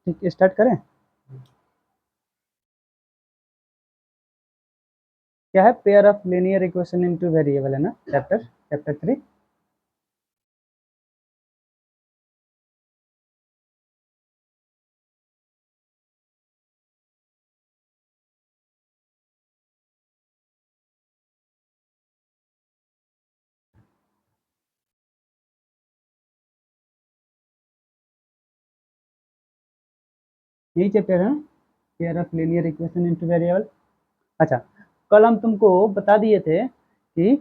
ठीक, स्टार्ट करें। क्या है? Pair of linear equation into variable है ना, चैप्टर 3। यही चैप्टर है, pair of linear equation into variable. अच्छा, कल हम तुमको बता दिए थे कि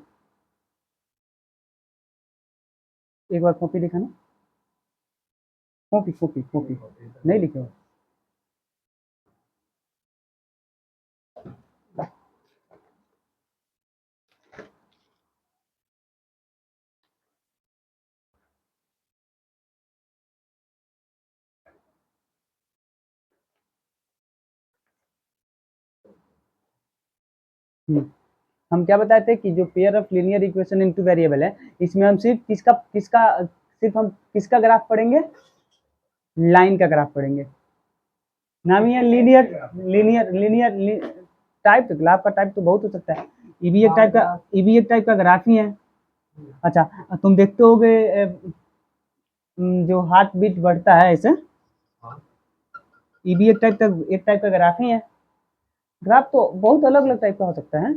एक बार कॉपी दिखाना। कॉपी कॉपी कॉपी नहीं लिखे हो? हम क्या बताए थे कि जो pair of linear equation into variable है, इसमें हम सिर्फ किसका किसका सिर्फ हम किसका ग्राफ पढ़ेंगे? लाइन का ग्राफ पढ़ेंगे। नाम ही है linear linear linear type. Graph का टाइप तो बहुत हो सकता है। ये भी एक टाइप का ग्राफ ही है। अच्छा, तुम देखते होगे जो हार्ट बीट बढ़ता है ऐसे, ये भी एक टाइप का ग्राफ ही है। ग्राफ तो बहुत अलग अलग टाइप का हो सकता है।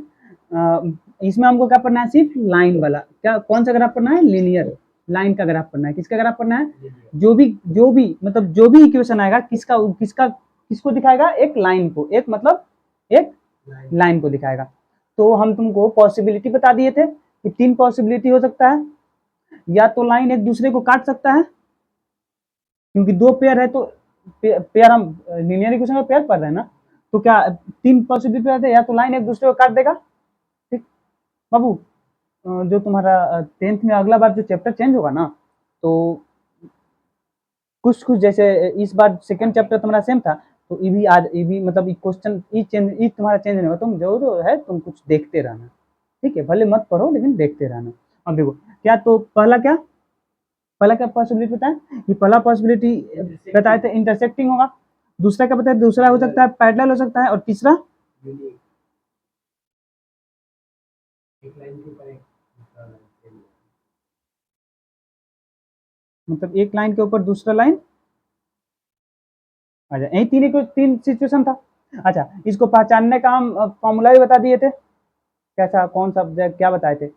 इसमें हमको क्या पढ़ना है? सिर्फ लाइन वाला। क्या, कौन सा ग्राफ पढ़ना है? लीनियर लाइन का ग्राफ पढ़ना है। किसका ग्राफ पढ़ना है? जो भी मतलब जो भी इक्वेशन आएगा, किसका किसका किसको दिखाएगा? एक लाइन को, एक मतलब एक लाइन को दिखाएगा। तो हम तुमको पॉसिबिलिटी बता दिए थे कि 3 पॉसिबिलिटी हो सकता है। या तो लाइन एक दूसरे को काट सकता है, क्योंकि 2 पेयर है तो पेयर हम लीनियर इक्वेशन में पेयर पढ़ रहे हैं ना, तो क्या 3 पॉसिबिलिटी रहते हैं? या तो लाइन एक दूसरे को काट देगा। ठीक बाबू, जो तुम्हारा 10th में अगला बार जो चैप्टर चेंज होगा ना, तो कुछ कुछ जैसे इस बार सेकंड चैप्टर तुम्हारा सेम था, तो ये भी आज ये भी मतलब क्वेश्चन ये तुम्हारा चेंज नहीं होगा। तुम जो है तुम कुछ देखते रहना, ठीक है? भले मत पढ़ो लेकिन देखते रहना। अब देखो क्या, तो पहला क्या पॉसिबिलिटी बताए? कि पहला पॉसिबिलिटी बताए थे इंटरसेक्टिंग होगा। दूसरा क्या बताए? दूसरा हो सकता है पैरेलल हो सकता है। और तीसरा मतलब एक लाइन के ऊपर दूसरा लाइन। अच्छा, यही तीन सिचुएशन था। अच्छा, इसको पहचानने का हम फॉर्मूला भी बता दिए थे। कैसा, कौन सा, क्या बताए थे?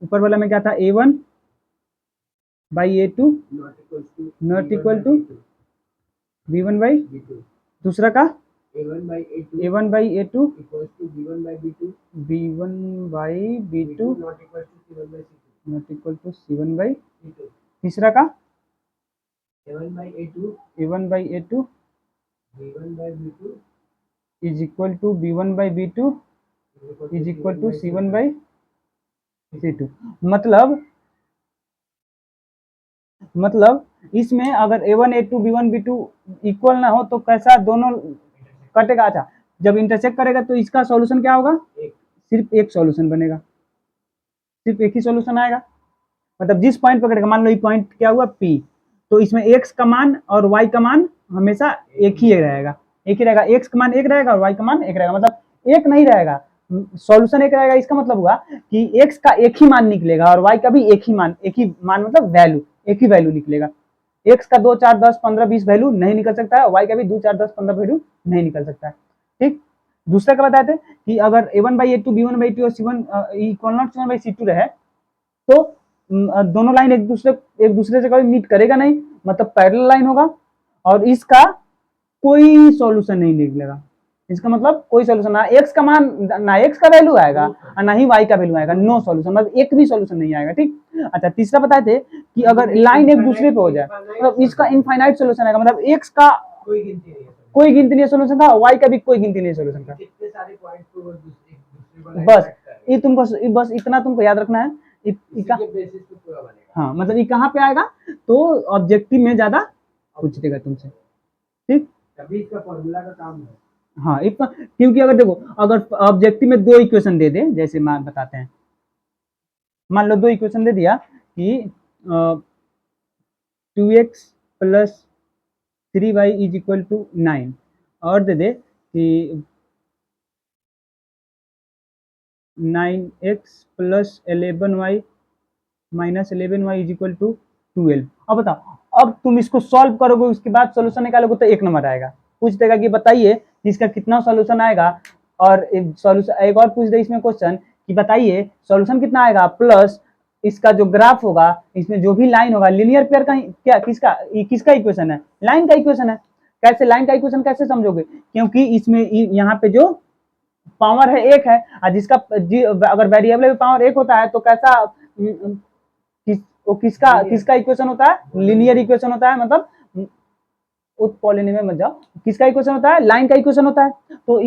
ऊपर वाला में क्या था? A1 by A2 not equal to B1 by, दूसरा का A1 by A2 B1 by B2 not equal to C1 by, तीसरा का A1 by A2 is equal to B1 by B2 is equal to C1 by C2। मतलब इसमें अगर A1 A2 B1 B2 equal ना हो तो कैसा दोनों कटेगा? अच्छा, जब इंटरसेक्ट करेगा तो इसका सॉल्यूशन क्या होगा? सिर्फ एक सॉल्यूशन बनेगा, सिर्फ एक ही सॉल्यूशन आएगा। मतलब जिस पॉइंट पकड़ेगा, मान लो ये पॉइंट क्या हुआ P, तो इसमें x का मान और y का मान हमेशा एक ही रहेगा। x का मान एक रहेगा और y का मान एक रहेगा। मतलब एक नहीं रहेगा, सॉल्यूशन एक रहेगा। इसका मतलब हुआ कि x का एक ही मान निकलेगा और y का भी एक ही मान मतलब वैल्यू, एक ही वैल्यू निकलेगा। x का 2 4 10 15 20 वैल्यू नहीं निकल सकता है, y का भी 2 4 10 15 वैल्यू नहीं निकल सकता है। ठीक, दूसरा क्या बताए थे कि अगर A1 by A2 B1 by 2 और C1 equal not C1 by C2 रहे, तो दोनों लाइन एक दूसरे से कभी मीट करेगा नहीं, मतलब पैरेलल लाइन होगा। और इसका कोई सॉल्यूशन नहीं निकलेगा। इसका मतलब कोई सॉल्यूशन ना एक्स का मान, ना एक्स का वैल्यू आएगा और ना ही वाई का वैल्यू आएगा। नो सॉल्यूशन, मतलब एक भी सॉल्यूशन नहीं आएगा। ठीक, अच्छा, तीसरा बताए थे कि अगर लाइन एक दूसरे पे हो जाए, मतलब इसका इनफाइनाइट सॉल्यूशन आएगा। मतलब एक्स का कोई गिनती नहीं सॉल्यूशन का, वाई का भी कोई गिनती नहीं सॉल्यूशन का। बस ये तुमको बस इतना तुमको याद रखना है। हाँ, मतलब ये कहाँ पे आएगा? तो ऑब्जेक्टिव में ज्यादा पूछेगा तुमसे। ठीक, तभी इसका फॉर्मूला का काम है। हाँ, इतना, क्योंकि अगर देखो, अगर ऑब्जेक्टिव में 2 इक्वेशन दे दे, जैसे मान बताते हैं, मान लो 2 इक्वेशन दे दिया कि 2x plus 3y is equal to 9 और दे दे कि 9x plus 11y minus 11y is equal to 12। अब बताओ, अब तुम इसको सॉल्व करोगे, उसके बाद सोल्यूशन निकालोगे तो एक नंबर आएगा। पूछ देगा कि बताइए इसका कितना सोल्यूशन आएगा, और सोल्यूशन एक और पूछ दे इसमें क्वेश्चन कि बताइए सोल्यूशन कितना आएगा, प्लस इसका जो ग्राफ होगा, इसमें जो भी लाइन होगा, लीनियर पेयर का क्या किसका इक्वेशन है, लाइन का इक्वेशन है। कैसे लाइन का इक्वेशन कैसे समझोगे, क्योंकि इसमें यहाँ पे जो पावर है एक है, और जिसका अगर वेरिएबल में पावर एक होता है तो कैसा किसका इक्वेशन होता है, लीनियर इक्वेशन होता है, मतलब उत्पोलिनी में मत जाओ, किसका इक्वेशन होता है, लाइन का इक्वेशन होता है। तो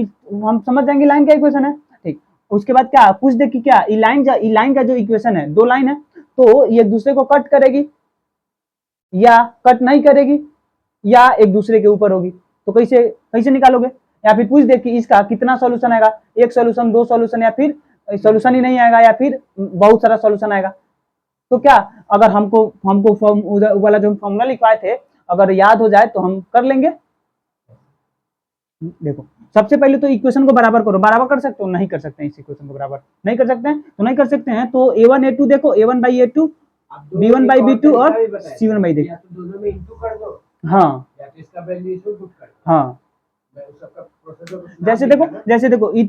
हम समझ जाएंगे लाइन का इक्वेशन है, ठीक। उसके बाद क्या पूछ दे कि क्या लाइन का जो इक्वेशन है, दो लाइन है तो ये एक दूसरे को कट करेगी या कट नहीं करेगी या एक दूसरे के ऊपर होगी, तो कैसे कैसे निकालोगे। या फिर पूछ दे कि इसका कितना सॉल्यूशन आएगा, एक सॉल्यूशन, दो सॉल्यूशन, या फिर सॉल्यूशन ही नहीं आएगा, या फिर बहुत सारा सॉल्यूशन आएगा। तो क्या अगर हमको हमको फॉर्म वाला जो फॉर्मूला लिखवाए थे अगर याद हो जाए तो हम कर लेंगे। देखो सबसे पहले तो इक्वेशन को बराबर करो, बराबर कर सकते हो, नहीं कर सकते हैं, इस इक्वेशन को बराबर नहीं कर सकते हैं तो नहीं कर सकते हैं। तो a1 a2 देखो, a1 by a2 b1 by b2 और c1 by देखो, दोनों में इंटू कर दो, हाँ या तो इसका वैल्यू इसमें पुट कर दो। हाँ जैसे देखो ये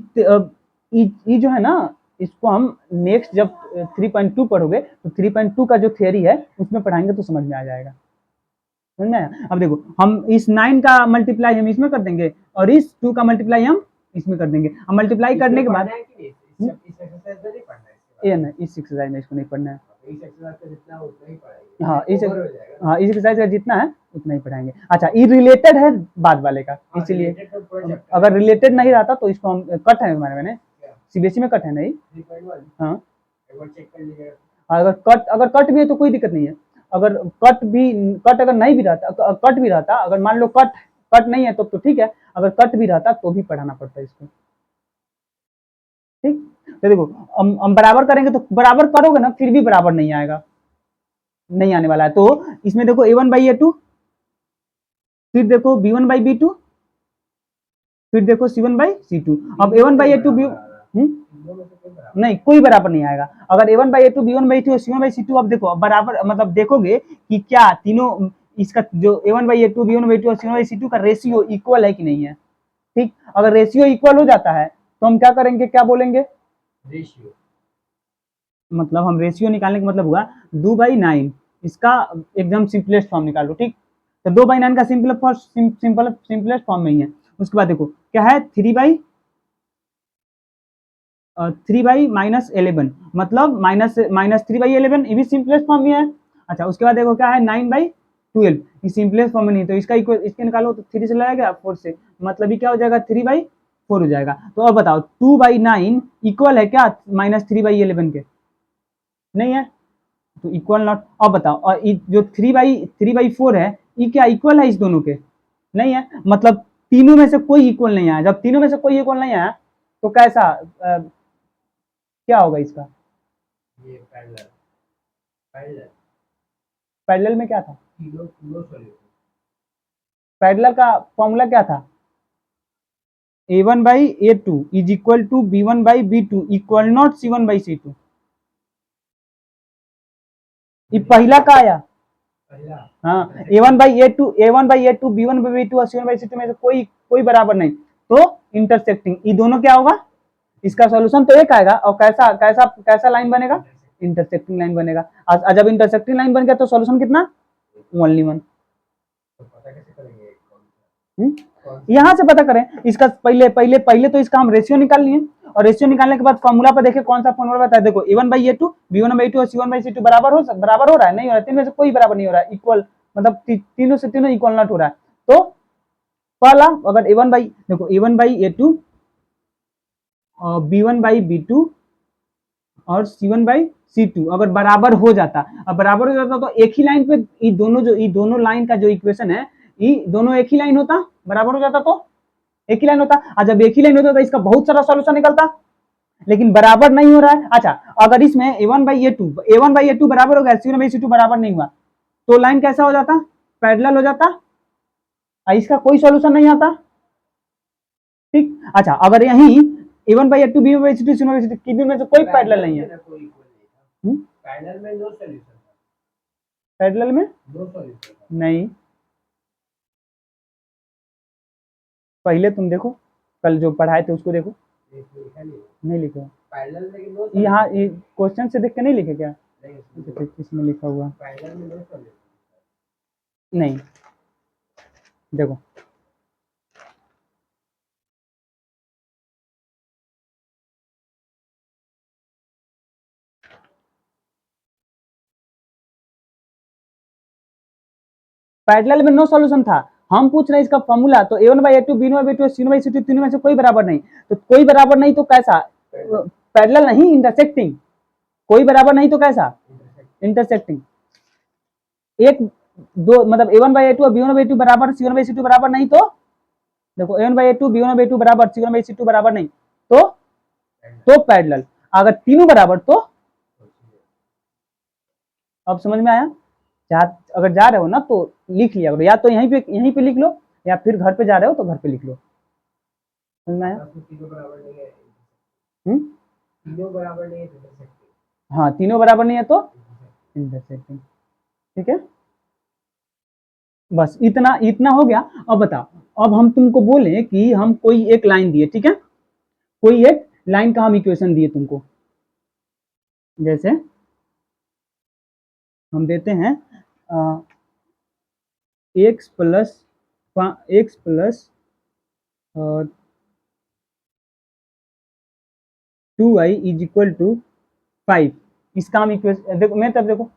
जो है ना, इसको हम नेक्स्ट जब 3.2 पढ़ोगे तो 3.2 का जो थियरी है उसमें पढ़ाएंगे तो समझ में आ जाएगा, समझ में आया। अब देखो हम इस 9 का मल्टीप्लाई हम इसमें कर देंगे और इस 2 का मल्टीप्लाई हम इसमें कर देंगे। अब मल्टीप्लाई करने के बाद ये ना इस एक्सरसाइज में इसको नहीं पढ़ना है, हाँ इस एक्सरसाइज का जितना है उतना ही पढ़ाएंगे। अच्छा ये रिलेटेड है बाद वाले का, इसलिए अगर रिलेटेड नहीं रहता तो इसको हम कट है हमारे मैंने सीबीएसई में कट है नहीं, हाँ अगर कट भी है तो कोई दिक्कत नहीं है। अगर कट अगर नहीं भी रहता, कट भी रहता, अगर मान लो कट नहीं है तो ठीक है, अगर कट भी रहता तो भी पढ़ाना पड़ता है इसको, ठीक। तो देखो हम बराबर करेंगे तो बराबर करोगे ना फिर भी बराबर नहीं आएगा, नहीं आने वाला है। तो इसमें देखो a1 by a2, फिर देखो b1 by b2, फिर देखो c1 by c2। अब a1 by a2 नहीं कोई बराबर नहीं आएगा। अगर a1 by a2 b1 by a2 और c1 by c2 अब देखो बराबर, मतलब देखोगे कि क्या तीनों इसका जो a1 by a2 b1 by a2 और c1 by c2 का रेशियो इक्वल है कि नहीं है, ठीक। अगर रेशियो इक्वल हो जाता है तो हम क्या करेंगे, क्या बोलेंगे, रेशियो, मतलब हम रेशियो निकालने का मतलब हुआ 2/9, इसका एकदम सिंपलेस्ट फॉर्म निकालो, ठीक। तो 2/9 का सिंपलेस्ट फॉर्म में ही है। उसके बाद देखो क्या है 3/-11, मतलब माइनस 3/11, ये भी सिंपलेस्ट फॉर्म में है। अच्छा उसके बाद देखो क्या है 9/12, ये सिंपलेस्ट फॉर्म में नहीं, तो इसका इसके निकालो तो 3 से लगाएगा 4 से, मतलब ये क्या हो जाएगा 3/4 हो जाएगा। तो अब बताओ 2/9 इक्वल है क्या -3/11 के, नहीं है तो इक्वल नॉट। अब बताओ और जो 3/4 है ये क्या इक्वल है इस दोनों के, नहीं है, मतलब तीनों में से कोई इक्वल नहीं आया। जब तीनों में से कोई इक्वल नहीं आया तो कैसा क्या होगा इसका, ये पैरेलल में क्या था, पैरेलल का फॉर्मूला क्या था, a1 by a2 is equal to b1 by b2 equal not c1 by c2। ये पहला का आया, हाँ a1 by a2 b1 by b2 और c1 by c2 में से कोई बराबर नहीं, तो इंटरसेक्टिंग ये दोनों क्या होगा, इसका सॉल्यूशन तो एक आएगा। और कैसा कैसा कैसा लाइन बनेगा, इंटरसेक्टिंग लाइन बनेगा। जब इंटरसेक्टिंग लाइन बन गया तो सॉल्यूशन कितना, ओनली वन। यहाँ से पता करें इसका, पहले तो इसका हम रेशियो निकाल लिए, और रेशियो निकालने के बाद फॉर्मूला पर देखें कौन सा फॉर्मूला बताया। देखो a1 by a2 b1 by a2 और c1 by c2 बराबर हो रहा है, नहीं हो रहा है, तीन में से कोई बराबर नहीं हो रहा है, इक्वल, मतलब तीनों से तीनों इक्वल नॉट हो रहा है। तो पहला अगर a1 by देखो a1 by a2 और b1 by b2 और c1 by c2 अगर बराबर हो जाता, अब बराबर हो जाता तो एक ही लाइन पे ये दोनों लाइन का जो इक्वेशन है ये दोनों एक ही लाइन होता, बराबर हो जाता तो एक ही लाइन होता। और जब एक ही लाइन होता तो इसका बहुत सारा सॉल्यूशन निकलता, लेकिन बराबर नहीं हो रहा है। अच्छा अगर इसमें a1 by a2 बराबर हो गया, c1 by c2 बराबर नहीं हुआ तो लाइन कैसा हो जाता, पैरेलल हो जाता, इसका कोई सॉल्यूशन नहीं आता, ठीक। अच्छा, अगर यही a1 by a2 b1 by c2 c1 by c2 किसी में से कोई पैरेलल नहीं है, कोई इक्वल नहीं था, पैरेलल में नो सॉल्यूशन था, पैरेलल में नो सॉल्यूशन था। नहीं, पहले तुम देखो, कल जो पढ़ाए थे उसको देखो, लिखा नहीं, नहीं लिखे, पैरेलल में नो यहाँ क्वेश्चन से देख के नहीं लिखे क्या, नहीं, किसमें लिखा हुआ, पैरेलल में नो सॉल्यूशन, नहीं देखो, पैरेलल में नो सॉल्यूशन था, हम पूछ रहे हैं इसका फॉर्मूला, तो a1 by a2 b1 by b2 c1 by c2 तीनों में से कोई बराबर नहीं, तो कोई बराबर नहीं तो कैसा, पैरेलल नहीं, इंटरसेक्टिंग, कोई बराबर नहीं तो कैसा, इंटरसेक्टिंग, एक दो मतलब a1 by a2 और b1 by a2 बराबर c1 by c2 बराबर नहीं, तो देखो a1 by a2 b1 by a2 बराबर c1 by c2 बराबर नहीं, तो पैरेलल, अगर तीनों बराबर तो, अब समझ में आया, अगर जा रहे हो ना तो लिख लिया करो, या तो यहीं पे लिख लो, या फिर घर पे जा रहे हो तो घर पे लिख लो, समझ में आया, तीनों बराबर नहीं है, तीनों बराबर नहीं है तो इंटरसेक्टिंग, हाँ तीनों बराबर नहीं है तो इंटरसेक्टिंग, ठीक है, बस इतना हो गया। अब बताओ, अब हम तुमको बोले कि हम कोई एक लाइन दिए, ठीक है, कोई एक लाइन का हम इक्वेशन दिए तुमको, जैसे हम देते हैं x plus 2y is equal to 5, इसका हम इक्वेशन देखो, मैं तब देखो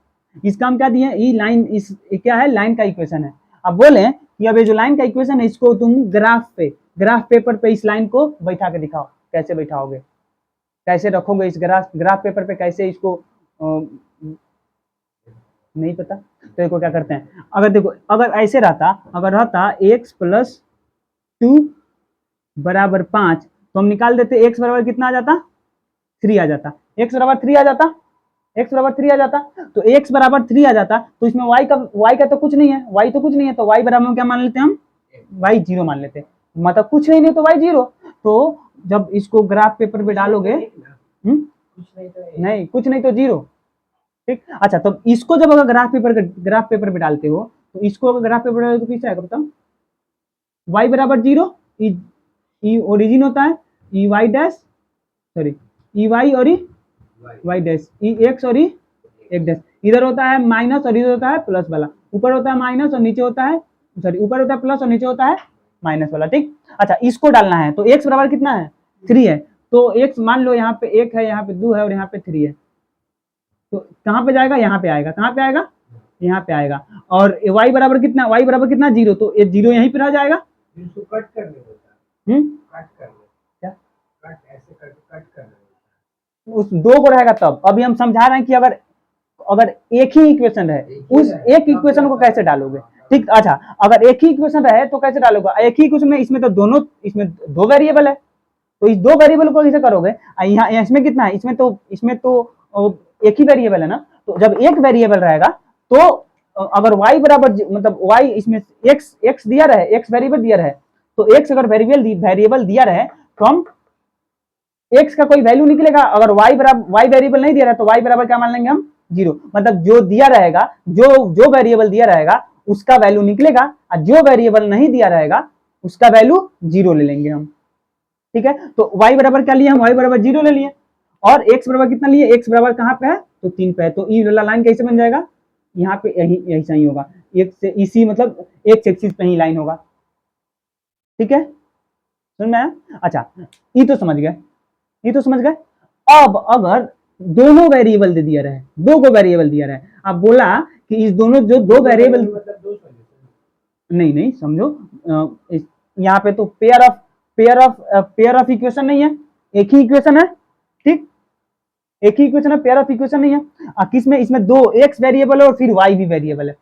इसका हम क्या दिए, ये लाइन, इस क्या है, लाइन का इक्वेशन है। अब बोले कि अब ये जो लाइन का इक्वेशन है इसको तुम ग्राफ पेपर पे इस लाइन को बैठा के दिखाओ, कैसे बैठाओगे, कैसे रखोगे इस ग्राफ पेपर पे, कैसे इसको नहीं पता, तो देखो क्या करते हैं, अगर देखो अगर ऐसे रहता, अगर रहता x प्लस 2 बराबर 5, तो हम निकाल देते x बराबर कितना आ जाता, 3 आ जाता, x बराबर 3 आ जाता, x बराबर 3 आ जाता, तो x बराबर 3 आ जाता, तो इसमें y का तो कुछ नहीं है, y तो कुछ नहीं है, तो y बराबर क्या मान लेते हैं हम, y 0 मान लेते हैं, मतलब कुछ नहीं है तो y 0, तो जब इसको ग्राफ पेपर पे डालोगे, नहीं कुछ नहीं तो 0, ठीक। अच्छा, तो इसको जब अगर ग्राफ पेपर पे डालते हो, तो इसको अगर ग्राफ पेपर डालो तो किस आएगा बताओ, y बराबर 0, ई ओरिजिन होता है, ई वाई डैश, सॉरी ई वाई और ई वाई डैश, ई एक्स और ई एक डैश, इधर होता है माइनस और इधर होता है प्लस वाला, ऊपर होता है माइनस और नीचे होता है, सॉरी ऊपर होता है प्लस और नीचे होता है माइनस वाला, ठीक। अच्छा, इसको डालना है, तो x बराबर कितना है, 3 है, तो x मान लो यहाँ पे 1 है, यहाँ पे 2 है और यहाँ पे 3 है, तो कहाँ पे जाएगा, यहाँ पे आएगा, कहाँ पे आएगा, यहाँ पे आएगा, और y बराबर कितना, 0, तो ये 0 यहीं पे रह जाएगा, कट करने होता है, कट करने, क्या कट ऐसे कट करने, उस दो को रहेगा तब, अभी हम समझा रहे हैं कि अगर एक ही इक्वेशन है, उस एक इक्वेशन को कैसे डालोगे, ठीक। अच्छा, अगर एक ही इक्वेशन रहे तो कैसे डालोगे, एक ही इक्वेशन में इसमें तो इसमें 2 वेरिएबल है, तो इस 2 वेरिएबल को कैसे करोगे, यहाँ इसमें कितना है, इसमें तो एक ही वेरिएबल है ना, तो जब एक वेरिएबल रहेगा तो अगर y बराबर मतलब y इसमें x दिया रहे, x वेरिएबल दिया रहे, तो x अगर वेरिएबल दिया रहे तो हम x का कोई वैल्यू निकलेगा, अगर y वेरिएबल नहीं दिया रहा तो y बराबर क्या मान लेंगे हम, 0, मतलब जो दिया रहेगा, जो वेरिएबल दिया रहेगा उसका वैल्यू निकलेगा, और जो वेरिएबल नहीं दिया रहेगा उसका वैल्यू 0 ले लेंगे हम, ठीक है। तो y बराबर क्या लिए हम, y बराबर 0 ले लिए, और x बराबर कितना लिए, x बराबर कहाँ पे है, तो 3 पे है, तो ई वाला लाइन कैसे बन जाएगा, यहाँ पे यही सही होगा, एक से इसी मतलब x एक्सिस पे ही लाइन होगा, ठीक है, समझ में आया। अच्छा, ये तो समझ गए, अब अगर दोनों वेरिएबल दे दिया रहे, 2 को वेरिएबल दिया रहे, अब बोला कि इस दोनों जो 2 वेरिएबल, नहीं समझो, यहाँ पे तो पेयर ऑफ इक्वेशन नहीं है, एक ही इक्वेशन है, ठीक, एक ही इक्वेशन है, पेयर ऑफ इक्वेशन नहीं है, किसमें, इसमें 2 x वेरिएबल है और फिर y भी वेरिएबल है,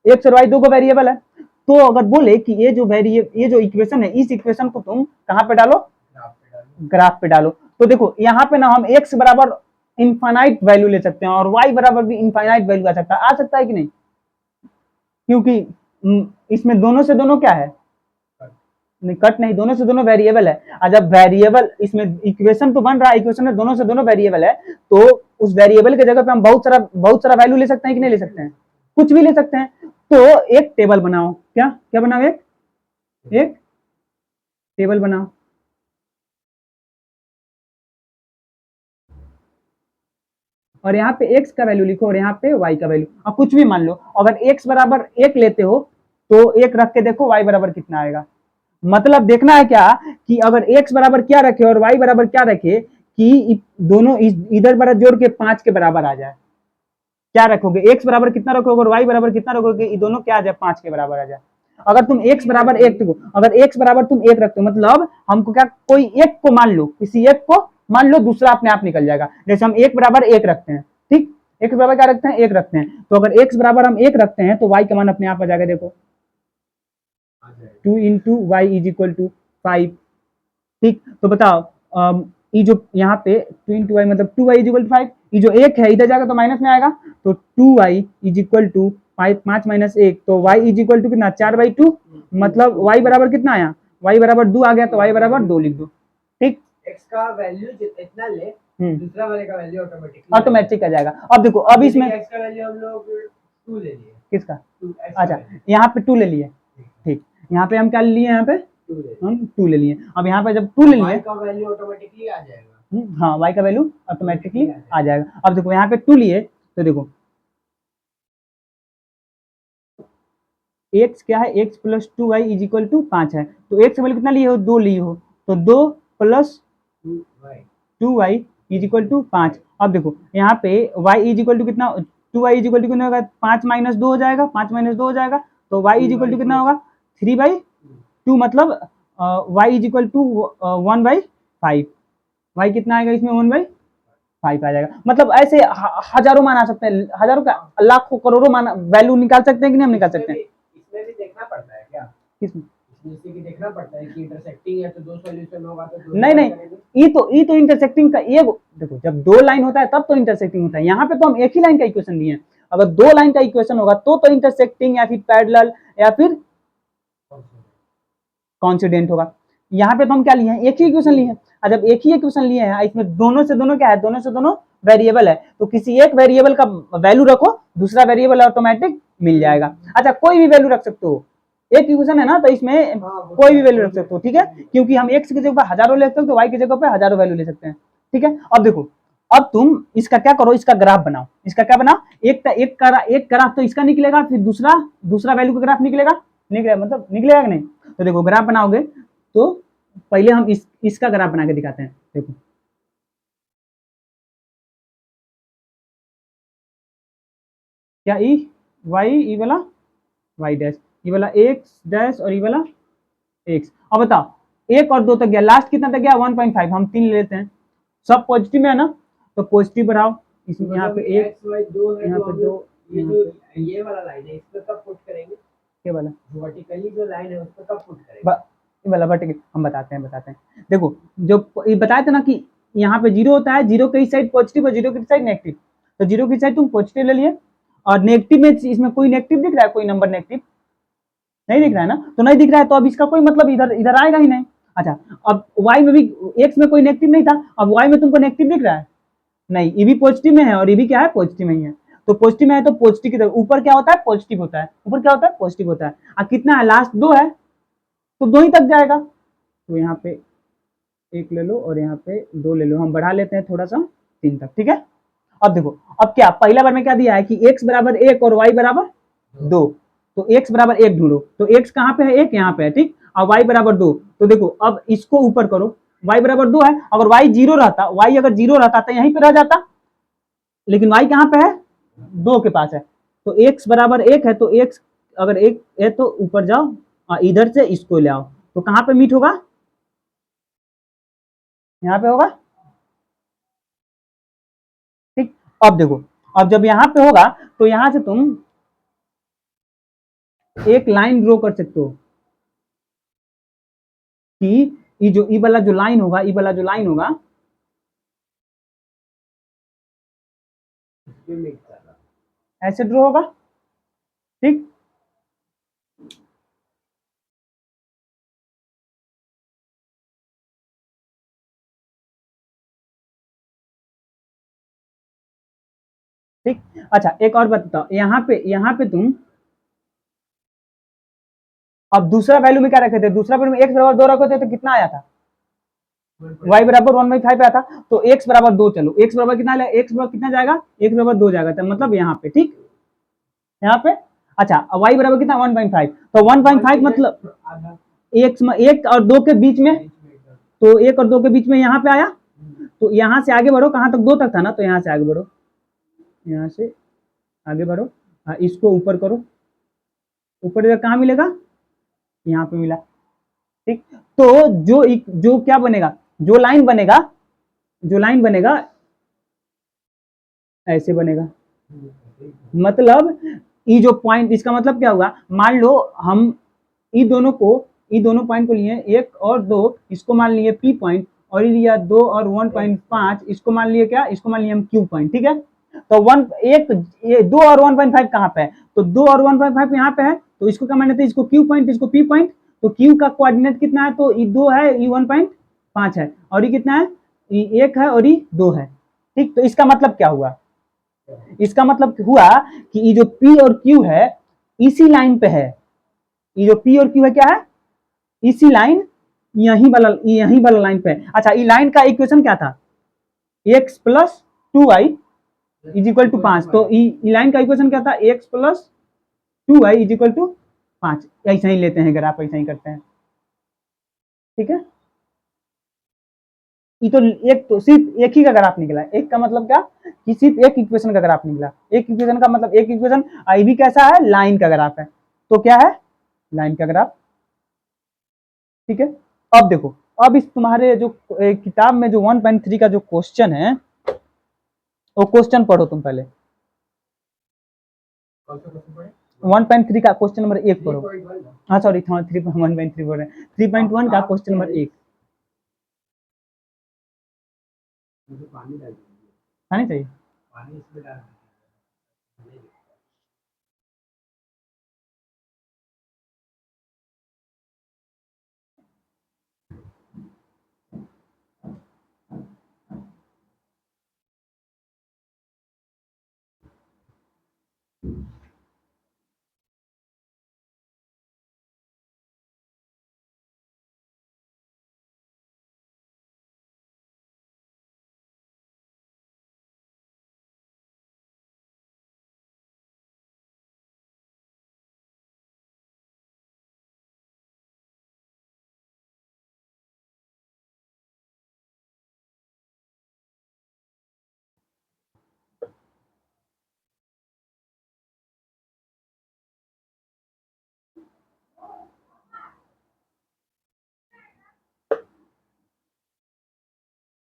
x और y 2 को वेरिएबल है, तो अगर बोले कि ये जो इक्वेशन है, इस इक्वेशन को तुम कहाँ पे डालो, ग्राफ पे डालो, तो देखो यहाँ पे ना हम x बराबर इनफाइनाइट वैल्यू ले सकते हैं और y बराबर भी इनफाइनाइट वैल्यू आ सकता है कि नहीं, क्योंकि इसमें दोनों से दोनों क्या है, नहीं कट नहीं, दोनों से दोनों वेरिएबल है। और जब वेरिएबल इसमें इक्वेशन तो बन रहा है, इक्वेशन में दोनों से दोनों वेरिएबल है, तो उस वेरिएबल के जगह पे हम बहुत सारा वैल्यू ले सकते हैं कि नहीं ले सकते हैं? कुछ भी ले सकते हैं। तो एक टेबल बनाओ, क्या क्या बनाओ, एक एक टेबल बनाओ। और यहाँ पे x का वैल्यू लिखो और यहाँ पे y का वैल्यू, और कुछ भी मान लो। अगर x बराबर 1 लेते हो तो 1 रख के देखो y बराबर कितना आएगा। मतलब देखना है क्या कि अगर x बराबर क्या रखे और y बराबर क्या रखे कि दोनों इधर बड़ा जोड़ के 5 के बराबर आ जाए। क्या रखोगे, x बराबर कितना रखोगे और y बराबर कितना रखोगे, ये दोनों क्या आ जाए, 5 के बराबर आ जाए। अगर तुम x बराबर 1 देखो, अगर x बराबर तुम 1 रखते हो मतलब हमको क्या, कोई एक को मान लो, किसी एक को मान लो, दूसरा अपने आप निकल जाएगा। जैसे हम 1 बराबर 1 रखते हैं, ठीक, x बराबर क्या रखते हैं, 1 रखते हैं, तो अगर x बराबर हम 1 रखते हैं तो y का मान अपने आप आ जाएगा। देखो 2 into Y is equal to 5। ठीक, तो बताओ ये जो यहाँ पे 2 इंटू वाई मतलब 2 वाई इज इक्वल टू 5, ये जो 1 है इधर जाएगा तो माइनस में आएगा, तो 2 y is equal to 5 minus 1, तो वाई इज इक्वल टू कितना, 4/2। मतलब वाई बराबर कितना आया, वाई बराबर 2 आ गया, तो वाई बराबर 2 लिख दो। ठीक, x का वैल्यू इतना ले, दूसरा वाले का वैल्यू ऑटोमेटिक आ जाएगा। अब देखो, अब इसमें x का वैल्यू हम लोग 2 ले लिए, किसका, 2 x का अच्छा value, यहाँ पे 2 ले लिए, ठीक, यहाँ पे हम क्या ले लिए, यहाँ पे 2 ले लिए। हम 2 ले लिए। अब यहाँ पे जब 2 ले लिए, y का वैल्यू ऑटोमेटिकली आ जाएगा। हाँ y का वैल्यू ऑटोमेटिकली आ जाएगा। अब देखो यहाँ पे 2 लिए, तो देखो x क्या है, x plus 2y is equal to 5 है, तो x वैल्यू कितना लिए हो, 2 लिए हो, तो 2 plus 2y is equal to 5। अब देखो यहाँ पे y इज इक्वल टू कितना, 2y इज इक्वल टू कितना होगा, 5 माइनस 2 हो जाएगा, 5 माइनस 2 हो जाएगा, तो y इज इक्वल टू कितना होगा, 3/2, मतलब y is equal to 1/5। y कितना आएगा इसमें, 1/5 आ जाएगा। मतलब ऐसे हजारों मान आ सकते हैं, हजारों का लाखों करोड़ों मान वैल्यू निकाल सकते हैं कि नहीं हम निकाल सकते हैं। इसमें भी देखना पड़ता है क्या, किसमें, जैसे कि देखना पड़ता है कि इंटरसेक्टिंग है तो दो सॉल्यूशन होगा, तो दो नहीं नहीं, ये तो इंटरसेक्टिंग का ये, देखो जब दो लाइन होता है तब तो इंटरसेक्टिंग होता है, यहाँ पे तो हम एक ही लाइन का इक्वेशन लिए हैं। अगर दो लाइन का इक्वेशन होगा तो इंटरसेक्टिंग या फिर पैरेलल या फिर कॉन्सिडेंट होगा। यहाँ पे तो हम क्या लिए हैं, एक ही इक्वेशन लिए हैं। और जब एक ही इक्वेशन लिए हैं, इसमें दोनों से दोनों क्या है, दोनों से दोनों वेरिएबल है, तो किसी एक वेरिएबल का वैल्यू रखो, दूसरा वेरिएबल ऑटोमेटिक मिल जाएगा। अच्छा, कोई भी वैल्यू रख सकते हो, एक इक्वेशन है ना, तो इसमें कोई भी वैल्यू रख सकते हो, ठीक है, क्योंकि हम एक्स की जगह पर हजारों ले सकते हो, तो वाई की जगह पे हजारों वैल्यू ले सकते हैं। ठीक है, अब देखो, अब तुम इसका क्या करो, इसका ग्राफ बनाओ। इसका क्या बनाओ, एक ग्राफ तो इसका निकलेगा, फिर दूसरा वैल्यू का ग्राफ निकलेगा, निकलेगा मतलब निकलेगा कि नहीं। तो देखो ग्राफ बनाओगे तो पहले हम इसका ग्राफ बना के दिखाते हैं। देखो क्या, ई वाई, ई वाला वाई डैश, ये वाला एक्स डैश और ये वाला एक्स। अब बताओ 1 और 2 तक गया, लास्ट कितना तक गया, 1.5, हम 3 ले लेते हैं, सब पॉजिटिव में है ना, तो पॉजिटिव बढ़ाओ, इसमें यहाँ पे एक, यहाँ पे 2, ये जो ये वाला लाइन है इसको कब पुट करेंगे, क्या वाला वर्टिकली जो लाइन है उसको कब पुट करेंगे, ये वाला वर्टिकल, हम बताते हैं। देखो जो ये बताए थे ना कि यहाँ पे 0 होता है, 0 की साइड पॉजिटिव और 0 की साइड नेगेटिव, तो 0 की साइड तुम पॉजिटिव ले लिए, और नेगेटिव में इसमें कोई नेगेटिव दिख रहा है, कोई नंबर नेगेटिव नहीं दिख रहा है ना, तो नहीं दिख रहा है तो अब इसका कोई मतलब इधर इधर आएगा ही नहीं। अच्छा, अब y में भी, x में कोई नेगेटिव नहीं था, अब y में तुमको नेगेटिव दिख रहा है, नहीं, ये भी पॉजिटिव में है और ये भी क्या है, पॉजिटिव में ही है, तो पॉजिटिव में है तो पॉजिटिव की तरफ ऊपर क्या होता है, पॉजिटिव होता है, ऊपर क्या होता है, पॉजिटिव होता है। अब कितना है, लास्ट 2 है, तो 2 ही तक जाएगा, तो यहाँ पे 1 ले लो और यहाँ पे 2 ले लो, हम बढ़ा लेते हैं थोड़ा सा 3 तक, ठीक है। अब देखो, अब क्या पहला बार में क्या दिया है कि x बराबर 1 और y बराबर 2, तो x बराबर 1 ढूंढो, तो x कहाँ पे है, 1 यहाँ पे है, ठीक, और y बराबर 2, तो देखो अब इसको ऊपर करो, y बराबर 2 है, अगर y 0 रहता, y अगर 0 रहता तो यहीं पे रह जाता, लेकिन y कहाँ पे है, 2 के पास है, तो x बराबर 1 है, तो x अगर 1 है तो ऊपर जाओ और इधर से इसको ले आओ, तो कहाँ पे मीट होगा, यहाँ पे होगा, ठीक। अब देखो, अब जब यहाँ पे होगा तो यहाँ से तुम एक लाइन ड्रॉ कर सकते हो कि ये वाला जो लाइन होगा, ये वाला जो लाइन होगा, ऐसे ड्रॉ होगा, ठीक। ठीक। अच्छा एक और बताओ, यहाँ पे तुम अब दूसरा वैल्यू में क्या रखे थे, दूसरा वैल्यू में x बराबर 2 रखे थे तो कितना आया था, y बराबर 1/5 आया था। तो x बराबर 2, चलो x बराबर कितना आया, x बराबर कितना जाएगा, x बराबर 2 जाएगा, तो मतलब यहाँ पे, ठीक, यहाँ पे। अच्छा y बराबर कितना 1/5, तो 1/5 मतलब एक और दो के बीच में, तो एक और दो के बीच में यहाँ पे आया। तो यहाँ से आगे बढ़ो, कहाँ तक, 2 तक था ना, तो यहाँ से आगे बढ़ो, यहाँ से आगे बढ़ो, हाँ, इसको ऊपर करो, ऊपर कहाँ मिलेगा, यहाँ पे मिला, ठीक। तो जो क्या बनेगा, जो लाइन बनेगा, जो लाइन बनेगा ऐसे बनेगा। मतलब ये जो पॉइंट, इसका मतलब क्या हुआ, मान लो हम ई दोनों पॉइंट को लिए, एक और दो, इसको मान लिए पी पॉइंट, और ये लिया 2 और 1.5, इसको मान लिए क्या, इसको मान लिए हम क्यू पॉइंट, ठीक है। तो ये 2 और 1.5 कहाँ पे है, तो 2 और 1.5 यहाँ पे है, तो इसको क्या मान लेते हैं, इसको क्यू पॉइंट, इसको पी पॉइंट। तो क्यू का कोऑर्डिनेट कितना है, तो ये 2 है, ये 1.5 है, और ये कितना है, ये 1 है और ये 2 है, ठीक। तो इसका मतलब क्या हुआ, इसका मतलब हुआ कि ये जो P और Q है इसी लाइन पे है, ये जो P और Q है क्या है, इसी लाइन, यही वाला लाइन पे है। अच्छा ये लाइन का इक्वेशन क्या था, x plus 2y is equal to 5, तो ये लाइन का इक्वेशन क्या था, x plus 2y is equal to 5। ऐसा ही लेते हैं ग्राफ, ऐसा ही करते हैं, ठीक है। ये तो एक, तो सिर्फ एक ही का ग्राफ निकला, एक का मतलब क्या कि सिर्फ एक इक्वेशन का ग्राफ निकला, एक इक्वेशन का मतलब एक इक्वेशन, आई भी कैसा है, लाइन का ग्राफ है, तो क्या है, लाइन का ग्राफ, ठीक है। अब देखो, अब इस तुम्हारे जो किताब में जो 1.3 का जो क्वेश्चन है, वो क्वेश्चन पढ़ो तुम पहले, 1.3 का क्वेश्चन नंबर 1 पढ़ो। हाँ सॉरी, 1.3 बोल रहे हैं, 3.1 का क्वेश्चन नंबर 1। पानी चाहिए,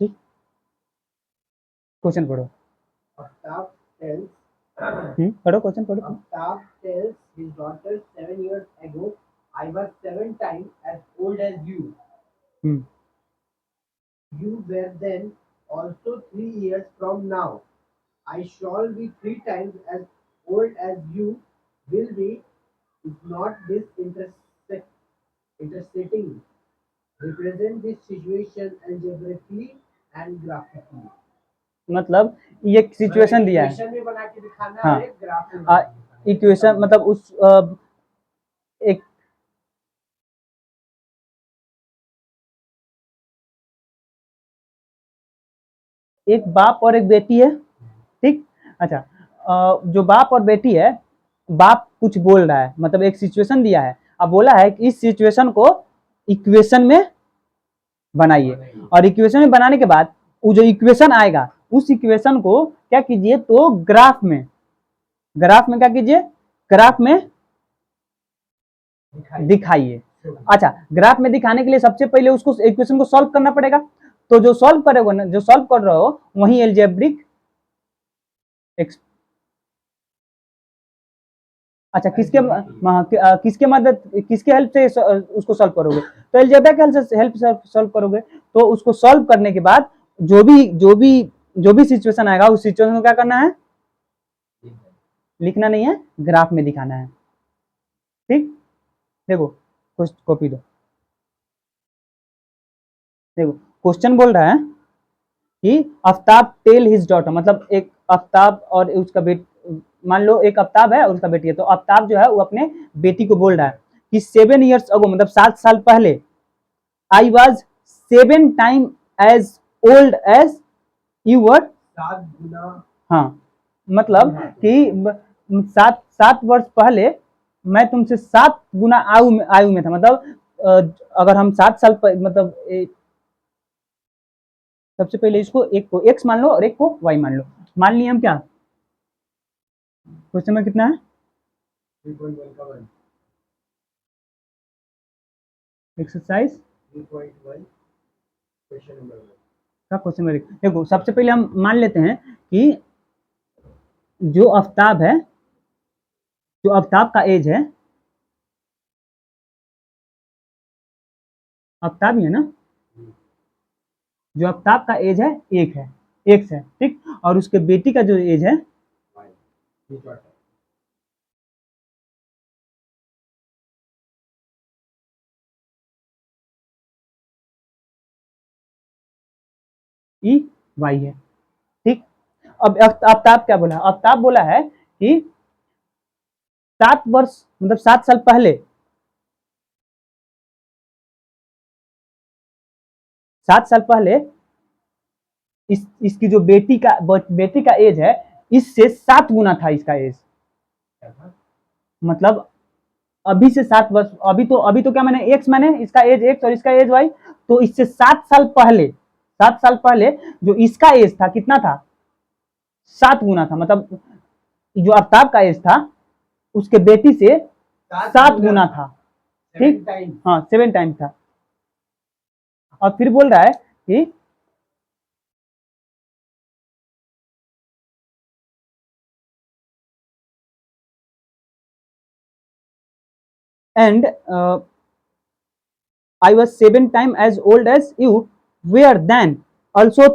ठीक, क्वेश्चन पढ़ो, Aftab tells पढ़ो क्वेश्चन पढ़ो। Aftab tells his daughter 7 years ago, I was 7 times as old as you. Hmm, You were then also 3 years from now. I shall be 3 times as old as you will be. Is not this intersecting? Represent this situation algebraically and graphically. मतलब ये situation दिया है, equation में बना के दिखाना हाँ, है, ग्राफ में बना के दिखाना इक्वेशन मतलब उस एक एक बाप और एक बेटी है, ठीक। अच्छा जो बाप और बेटी है, बाप कुछ बोल रहा है, मतलब एक सिचुएशन दिया है, अब बोला है कि इस सिचुएशन को इक्वेशन में बनाइए, और इक्वेशन में बनाने के बाद वो जो इक्वेशन आएगा उस इक्वेशन को क्या कीजिए, तो ग्राफ में क्या कीजिए, ग्राफ में दिखाइए। अच्छा ग्राफ में दिखाने के लिए सबसे पहले उसको इक्वेशन को सॉल्व करना पड़ेगा, तो जो सॉल्व करेगा ना, जो सॉल्व कर रहे हो वही एल्जेब्रिक अच्छा किसके मदद, किसके हेल्प से उसको सॉल्व करोगे, तो एलजेब्रा के हेल्प से सॉल्व करोगे। तो उसको सॉल्व करने के बाद जो भी सिचुएशन आएगा उस सिचुएशन को क्या करना है, लिखना नहीं है, ग्राफ में दिखाना है, ठीक। देखो कॉपी दो, देखो क्वेश्चन बोल रहा है कि आफ्ताब टेल हिज डॉटर, मतलब एक आफ्ताब और उसका मान लो एक आफ्ताब है और उसका बेटी है, तो आफ्ताब जो है वो अपने बेटी को बोल रहा है कि 7 years अगो, मतलब 7 साल पहले, I was 7 time age old age you were. 7 गुना। हाँ, मतलब कि 7 वर्ष पहले मैं तुमसे 7 गुना आयु में था। मतलब अगर हम 7 साल मतलब सबसे पहले इसको एक को x मान लो और एक को y मान लो। मान लिए हम क्या, क्वेश्चन में कितना है 3.1 का 1 एक्सरसाइज 3.1 क्वेश्चन नंबर 1 का क्वेश्चन में देखो। सबसे पहले हम मान लेते हैं कि जो आफ्ताब है, जो आफ्ताब का एज है, आफ्ताब ही है ना, जो आफ्ताब का एज है एक है, एक्स है, ठीक। और उसके बेटी का जो एज है ई वाई है, ठीक। अब आफ्ताब क्या बोला, आफ्ताब बोला है कि 7 वर्ष मतलब 7 साल पहले, 7 साल पहले इसकी जो बेटी का एज है इससे 7 गुना था इसका एज। मतलब अभी से 7 वर्ष, अभी तो क्या मैंने एक्स, मैंने इसका एज एक्स और इसका एज वाई, तो इससे 7 साल पहले, 7 साल पहले जो इसका एज था कितना था, 7 गुना था। मतलब जो आफ्ताब का एज था उसके बेटी से 7 गुना था, ठीक। हाँ, 7 टाइम था। और फिर बोल रहा है कि and I was 7 times as old as you were then, also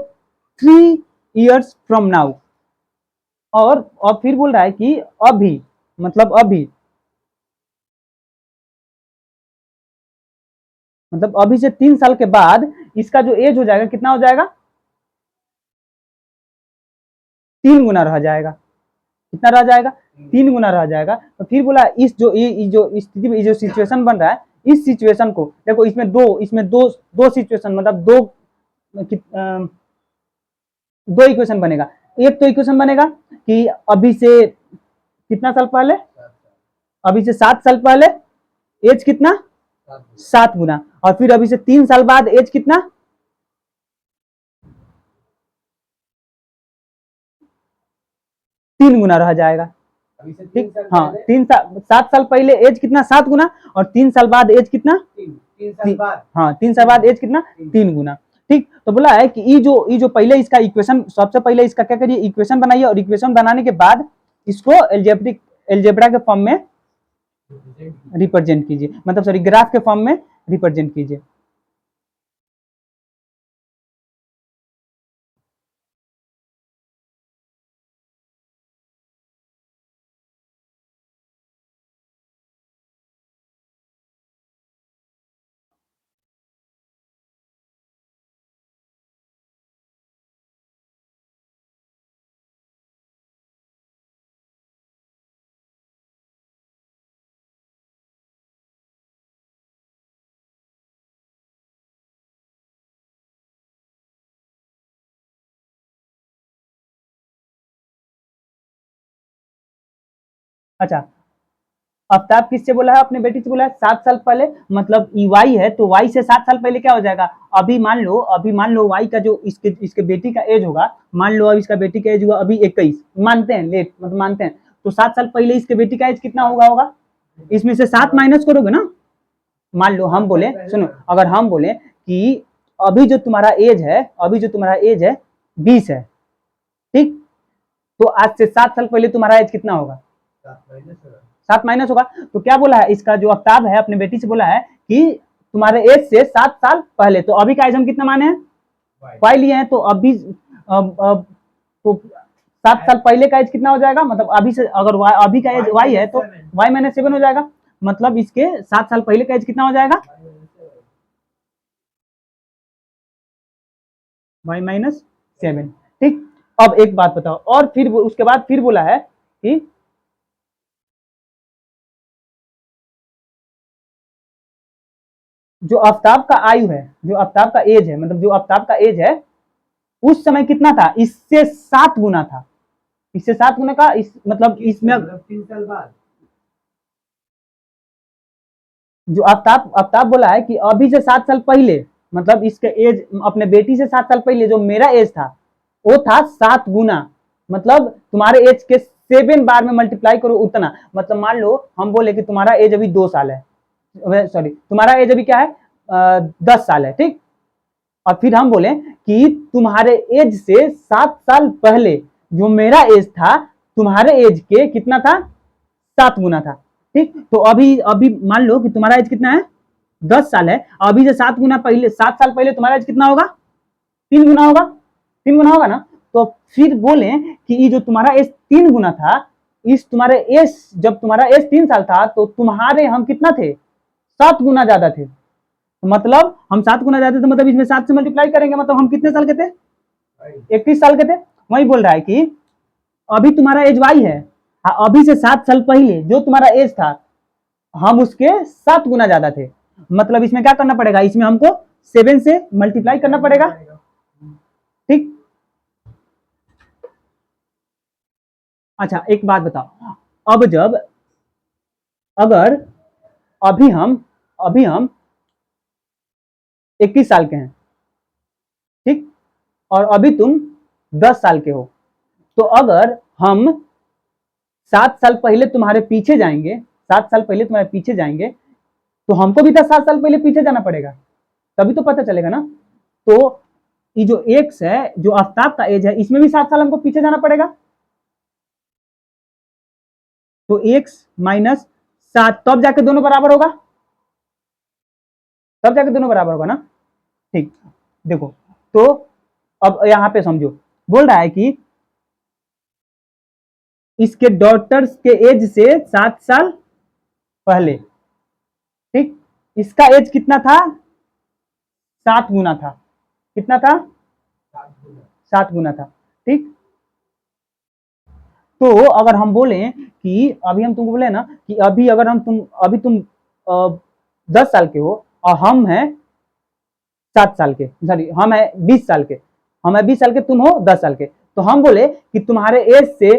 3 years from now। और फिर बोल रहा है कि अभी, मतलब अभी से 3 साल के बाद इसका जो एज हो जाएगा कितना हो जाएगा, 3 गुना रह जाएगा। कितना रह जाएगा, 3 गुना रह जाएगा। तो फिर बोला इस जो स्थिति में जो सिचुएशन बन रहा है, इस सिचुएशन को देखो, इसमें दो सिचुएशन, मतलब दो इक्वेशन बनेगा। एक तो इक्वेशन बनेगा कि अभी से कितना साल पहले, अभी से 7 साल पहले एज कितना, 7 गुना। और फिर अभी से 3 साल बाद एज कितना, 3 गुना रह जाएगा, ठीक। हाँ, 7 साल पहले एज कितना, 7 गुना, और 3 साल बाद एज कितना, 3 साल बाद। हाँ, 3 साल बाद एज कितना, 3 गुना, ठीक। तो बोला है कि ये जो पहले इसका इक्वेशन, सबसे पहले इसका क्या करिए, इक्वेशन बनाइए, और इक्वेशन बनाने के बाद इसको एल्जेब्रा के फॉर्म में रिप्रेजेंट कीजिए, मतलब सॉरी ग्राफ के फॉर्म में रिप्रेजेंट कीजिए। अच्छा, आफ्ताब किससे बोला है, अपने बेटी से बोला है 7 साल पहले, मतलब वाई है तो वाई से 7 साल पहले क्या हो जाएगा, अभी मान लो वाई का जो इसके बेटी का एज होगा, मान लो अब इसका बेटी का एज हुआ अभी 21, मानते हैं लेट, मतलब मानते हैं, तो 7 साल पहले इसके बेटी का एज कितना होगा, इसमें से 7 माइनस करोगे ना। मान लो हम बोले, सुनो, अगर हम बोले कि अभी जो तुम्हारा एज है 20 है, ठीक, तो आज से 7 साल पहले तुम्हारा एज कितना होगा, 7 माइनस होगा। तो क्या बोला है, इसका जो आफ्ताब है अपने बेटी से बोला है कि तुम्हारे एज से 7 साल पहले, तो अभी का एज हम कितना माने हैं, वाई लिए हैं, तो अभी तो 7 साल पहले का एज कितना हो जाएगा, मतलब अभी से अगर अभी का एज वाई है तो y-7 हो जाएगा, मतलब इसके 7 साल पहले का एज कितना हो जाएगा, y-7, ठीक। अब एक बात बताओ, और फिर उसके बाद फिर बोला है कि जो आफ्ताब का आयु है, जो आफ्ताब का एज है, मतलब जो आफ्ताब का एज है उस समय कितना था, इससे 7 गुना था, इससे 7 गुना का, इस मतलब इसमें 3 साल बाद जो आफ्ताब आफ्ताब बोला है कि अभी से 7 साल पहले, मतलब इसके एज अपने बेटी से 7 साल पहले जो मेरा एज था वो था 7 गुना, मतलब तुम्हारे एज के 7 बार में मल्टीप्लाई करो उतना, मतलब मान लो हम बोले कि तुम्हारा एज अभी 2 साल है, सॉरी तुम्हारा एज अभी क्या है 10 साल है, ठीक। और फिर हम बोले कि तुम्हारे एज से 7 साल पहले जो मेरा एज था तुम्हारे एज के कितना था, 7 गुना था, ठीक। तो अभी अभी मान लो कि तुम्हारा एज कितना है, 10 साल है, अभी से 7 गुना पहले, 7 साल पहले तुम्हारा एज कितना होगा, 3 गुना होगा, 3 गुना होगा ना। तो फिर बोले कि ये जो तुम्हारा एज 3 गुना था, इस तुम्हारे एज, जब तुम्हारा एज 3 साल था तो तुम्हारे हम कितना थे, 7 गुना ज्यादा थे, मतलब हम 7 गुना ज्यादा थे, मतलब इसमें 7 से मल्टीप्लाई करेंगे, मतलब हम कितने साल के थे, 31 साल के थे। वही बोल रहा है कि अभी तुम्हारा एज वाई है, हाँ, अभी से 7 साल पहले जो तुम्हारा एज था हम उसके 7 गुना ज्यादा थे, मतलब इसमें क्या करना पड़ेगा, इसमें हमको 7 से मल्टीप्लाई करना पड़ेगा, ठीक। अच्छा एक बात बताओ, अब जब अगर अभी हम 21 साल के हैं, ठीक, और अभी तुम 10 साल के हो, तो अगर हम 7 साल पहले तुम्हारे पीछे जाएंगे, 7 साल पहले तुम्हारे पीछे जाएंगे, तो हमको भी 7 साल पहले पीछे जाना पड़ेगा, तभी तो पता चलेगा ना। तो ये जो एक्स है, जो आफ्ताब का एज है, इसमें भी 7 साल हमको पीछे जाना पड़ेगा, तो एक्स माइनस 7, तब जाके दोनों बराबर होगा, तब जाके दोनों बराबर होगा ना, ठीक। देखो तो अब यहां पे समझो, बोल रहा है कि इसके डॉटर्स के एज से 7 साल पहले, ठीक, इसका एज कितना था, 7 गुना था, कितना था, 7 गुना था, ठीक। तो अगर हम बोले कि अभी हम तुमको बोले ना कि अभी अगर हम तुम 10 साल के हो और हम हैं 7 साल के, सॉरी हम है 20 साल के, हम है 20 साल के, तुम हो 10 साल के, तो हम बोले कि तुम्हारे एज से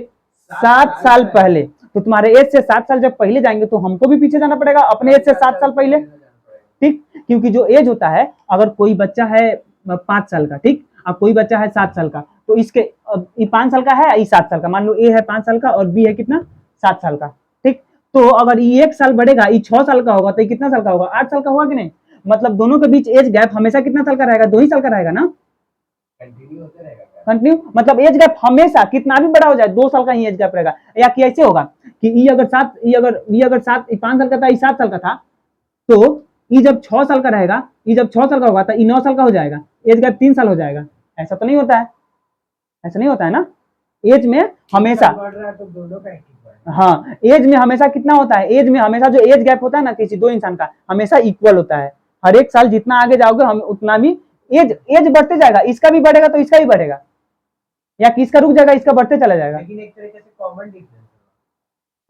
7 साल पहले, तो तुम्हारे एज से 7 साल जब पहले जाएंगे तो हमको भी पीछे जाना पड़ेगा अपने एज से 7 साल पहले, ठीक। क्योंकि जो एज होता है, अगर कोई बच्चा है 5 साल का, ठीक, और कोई बच्चा है 7 साल का, तो इसके ये 5 साल का है, ये 7 साल का, मान लो ए है 5 साल का और बी है कितना, 7 साल का, ठीक। तो अगर ये 1 साल बढ़ेगा, ये 6 साल का होगा, तो ये कितना साल का होगा, 8 साल का होगा कि नहीं, मतलब दोनों के बीच एज गैप हमेशा कितना साल का रहेगा, 2 ही साल का रहेगा ना, कंटिन्यू, मतलब एज गैप हमेशा कितना भी बड़ा हो जाए 2 साल का ही एज गैप रहेगा, या कि ऐसे होगा कि ये अगर 7 5 साल का था, ये 7 साल का था, तो ये जब 6 साल का रहेगा, ये जब 6 साल का होगा तो ये 9 साल का हो जाएगा, एज गैप 3 साल हो जाएगा, ऐसा तो नहीं होता है, ऐसा नहीं होता है ना, एज में हमेशा, तो दोनों का हाँ एज में हमेशा कितना होता है, एज में हमेशा जो एज गैप होता है ना किसी दो इंसान का, हमेशा इक्वल होता है, हर एक साल जितना आगे जाओगे हम उतना भी एज एज बढ़ते जाएगा, इसका भी बढ़ेगा तो इसका भी बढ़ेगा, या किसका रुक जाएगा, इसका बढ़ते चला जाएगा, लेकिन एक तरीके से कॉमन डिफरेंस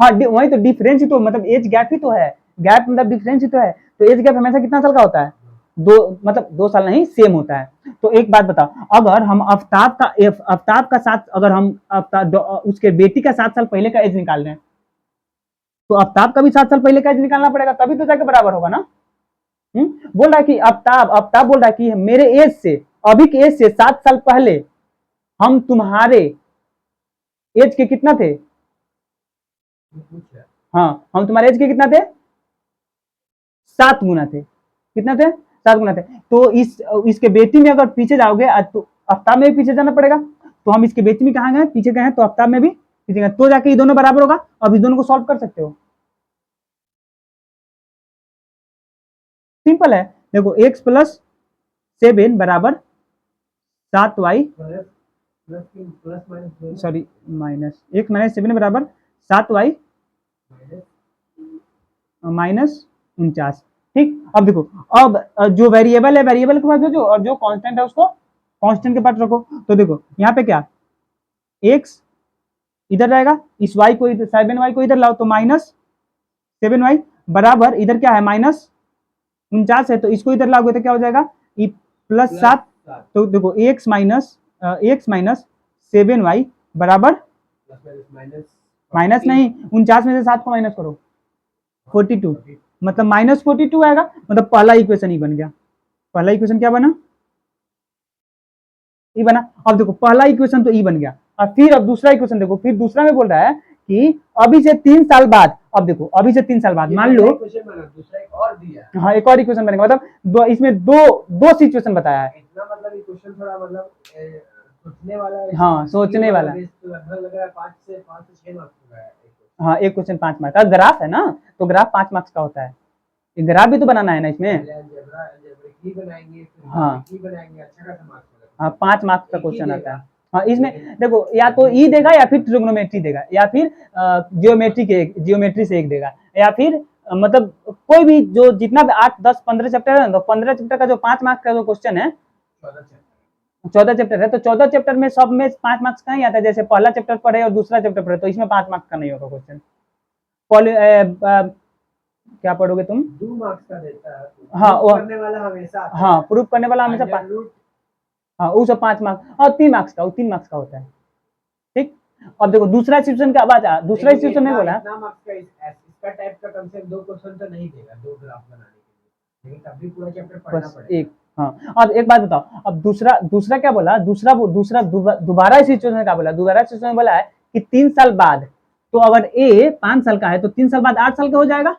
हाँ वही तो डिफरेंस ही तो, मतलब एज गैप ही तो है, गैप मतलब डिफरेंस ही तो है, तो एज गैप हमेशा कितना साल का होता है, दो, मतलब 2 साल नहीं, सेम होता है। तो एक बात बताओ, अगर हम आफ्ताब का साथ, अगर हम उसके बेटी का 7 साल पहले का एज निकाल रहे हैं, तो आफ्ताब का भी 7 साल पहले का एज निकालना पड़ेगा, तभी तो जाके बराबर होगा ना। बोल रहा है कि आफ्ताब आफ्ताब बोल रहा है कि मेरे एज से, अभी के एज से 7 साल पहले हम तुम्हारे एज के कितना थे, पूछा हाँ हम तुम्हारे एज के कितना थे, 7 गुना थे, कितना थे, 7 गुना थे। तो इसके बेटी में अगर पीछे जाओगे तो आफ्ताब में भी पीछे जाना पड़ेगा, तो हम इसके बेटी में कहाँ गए, पीछे गए हैं, तो आफ्ताब में भी पीछे गए, तो जाके ये दोनों बराबर होगा, अब इस दोनों को सॉल्व कर सकते हो, सिंपल है। देखो एक्स प्लस 7 बराबर 7y, plus plus plus minus sorry minus, x minus 7 बराबर 7y माइनस 49, ठीक। अब देखो, अब जो वेरिएबल है वेरिएबल के पास भेजो, और जो कांस्टेंट है उसको कांस्टेंट के पास रखो, तो देखो यहाँ पे क्या, एक्स इधर रहेगा, इस y को इधर 7y को इधर लाओ तो -7y बराबर इधर क्या है -49 है, तो इसको इधर लाओगे तो क्या हो जाएगा ई +7। तो देखो x माइनस 7y बराबर माइनस नहीं 49 में से 7 को माइनस करो 42, मतलब -42 आएगा, मतलब पहला इक्वेशन ही बन गया। पहला इक्वेशन क्या बना, ई बना। अब देखो पहला इक्वेशन तो ई बन गया, और फिर अब दूसरा इक्वेशन देखो, फिर दूसरा में बोल रहा है कि अभी से 3 साल बाद, अब देखो अभी से 3 साल बाद मान लो, दूसरा एक और दिया, हाँ एक और इक्वेशन बनेगा, मतलब इसमें दो सिचुएशन बताया है। इतना मतलब इक्वेशन थोड़ा मतलब सोचने वाला है। हाँ सोचने वाला, लगभग लग रहा है 5 से 6 मार्क्स का है। हाँ एक क्वेश्चन 5 मार्क्स का, ग्राफ है ना तो ग्राफ 5 मार्क्स का होता है, ग्राफ भी तो बनाना है ना इसमें। हाँ हाँ 5 मार्क्स का क्वेश्चन आता है। हाँ इसमें देखो या तो ई देगा या फिर ट्रिग्नोमेट्री देगा या फिर जियोमेट्री से एक देगा, या फिर मतलब कोई भी जो जितना भी 8 10 15 चैप्टर है ना, तो 15 चैप्टर का जो 5 मार्क्स का जो क्वेश्चन है, 14 चैप्टर है, तो 14 चैप्टर में सब में 5 मार्क्स का ही आता है। जैसे पहला चैप्टर पढ़े और दूसरा चैप्टर पढ़े तो इसमें 5 मार्क्स का नहीं होगा क्वेश्चन। क्या पढ़ोगे तुम, 2 मार्क्स का देता है। हाँ वो करने वाला हमेशा, हाँ प्रूफ करने वाला हमेशा 5, हाँ वो सब 5 मार्क्स और 3 मार्क्स का, वो 3 मार्क्स का होता है। ठीक, अब देखो दूसरा सिचुएशन का बात है, दूसरा सिचुएशन में बोला इतना मार्क्स का इसका टाइप का कम से कम 2 क्वेश्चन तो नहीं देगा 2 ग्राफ बनाने के लिए, लेकिन तब भी पूरा चैप्टर पढ़ना पड़ेगा। एक हाँ, अब एक बात बताओ, अब दूसरा क्या बोला, दूसरा दोबारा सिचुएशन क्या बोला, दोबारा सिचुएशन बोला है कि 3 साल बाद, तो अगर ए 5 साल का है तो 3 साल बाद 8 साल का हो जाएगा,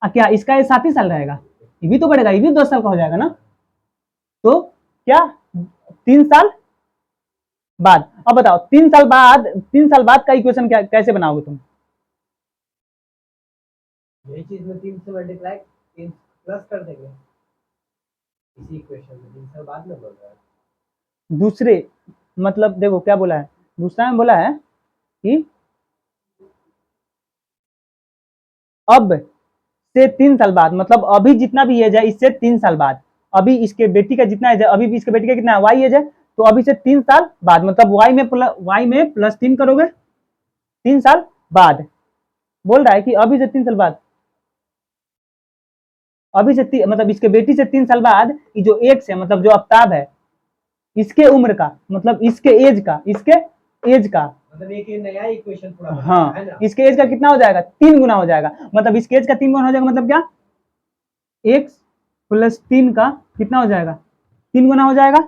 क्या इसका ये 7 ही साल रहेगा, ये भी तो बढ़ेगा, ये भी 10 साल का हो जाएगा ना, तो क्या 3 साल बाद। अब बताओ 3 साल बाद का इक्वेशन क्या कैसे बनाओगे तुम, यही चीज में 3 से मल्टीप्लाई 3 प्लस कर देंगे इसी इक्वेशन में, 3 साल बाद में बोल रहा है। दूसरे मतलब देखो क्या बोला है, दूसरा में बोला है कि अब से 3 साल बाद, मतलब अभी जितना भी एज है इससे 3 साल बाद, अभी इसके बेटी का जितना एज है, अभी भी इसके बेटी का कितना है वाई एज है, तो अभी से 3 साल बाद, मतलब वाई में प्लस 3 करोगे 3 साल बाद, बोल रहा है कि अभी से 3 साल बाद, अभी से मतलब इसके बेटी से 3 साल बाद, ये जो एक्स है मतलब जो आफ्ताब है, इसके उम्र का, मतलब इसके एज का मतलब एक नया इक्वेशन पूरा हाँ है ना, इसके एज का कितना हो जाएगा 3 गुना हो जाएगा, मतलब इसके एज का 3 गुना हो जाएगा, मतलब क्या एक्स प्लस 3 का कितना हो जाएगा 3 गुना हो जाएगा,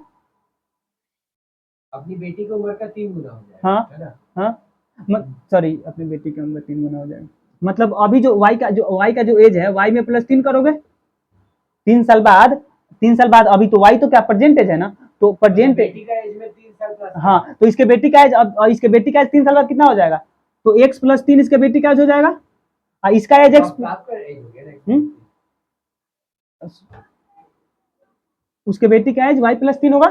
अपनी बेटी की उम्र का 3 गुना हो जाएगा। हाँ है ना, हाँ सॉरी अपनी बेटी की उम्र 3 गुना हो जाएगा, मतलब अभी जो वाई का जो एज है वाई में प्लस 3 करोगे 3 साल बाद, 3 साल बाद, अभी तो वाई तो क्या प्रेजेंट एज है ना, तो प्रेजेंट बेटी का एज में 3 साल प्लस, हाँ तो इसके बेटी का एज, अब इसके बेटी का एज 3 साल बाद कितना हो जाएगा, तो एक्स प्लस 3 इसके बेटी का एज हो जाएगा, इसका एज एक्स, उसके बेटी का एज वाई प्लस 3 होगा।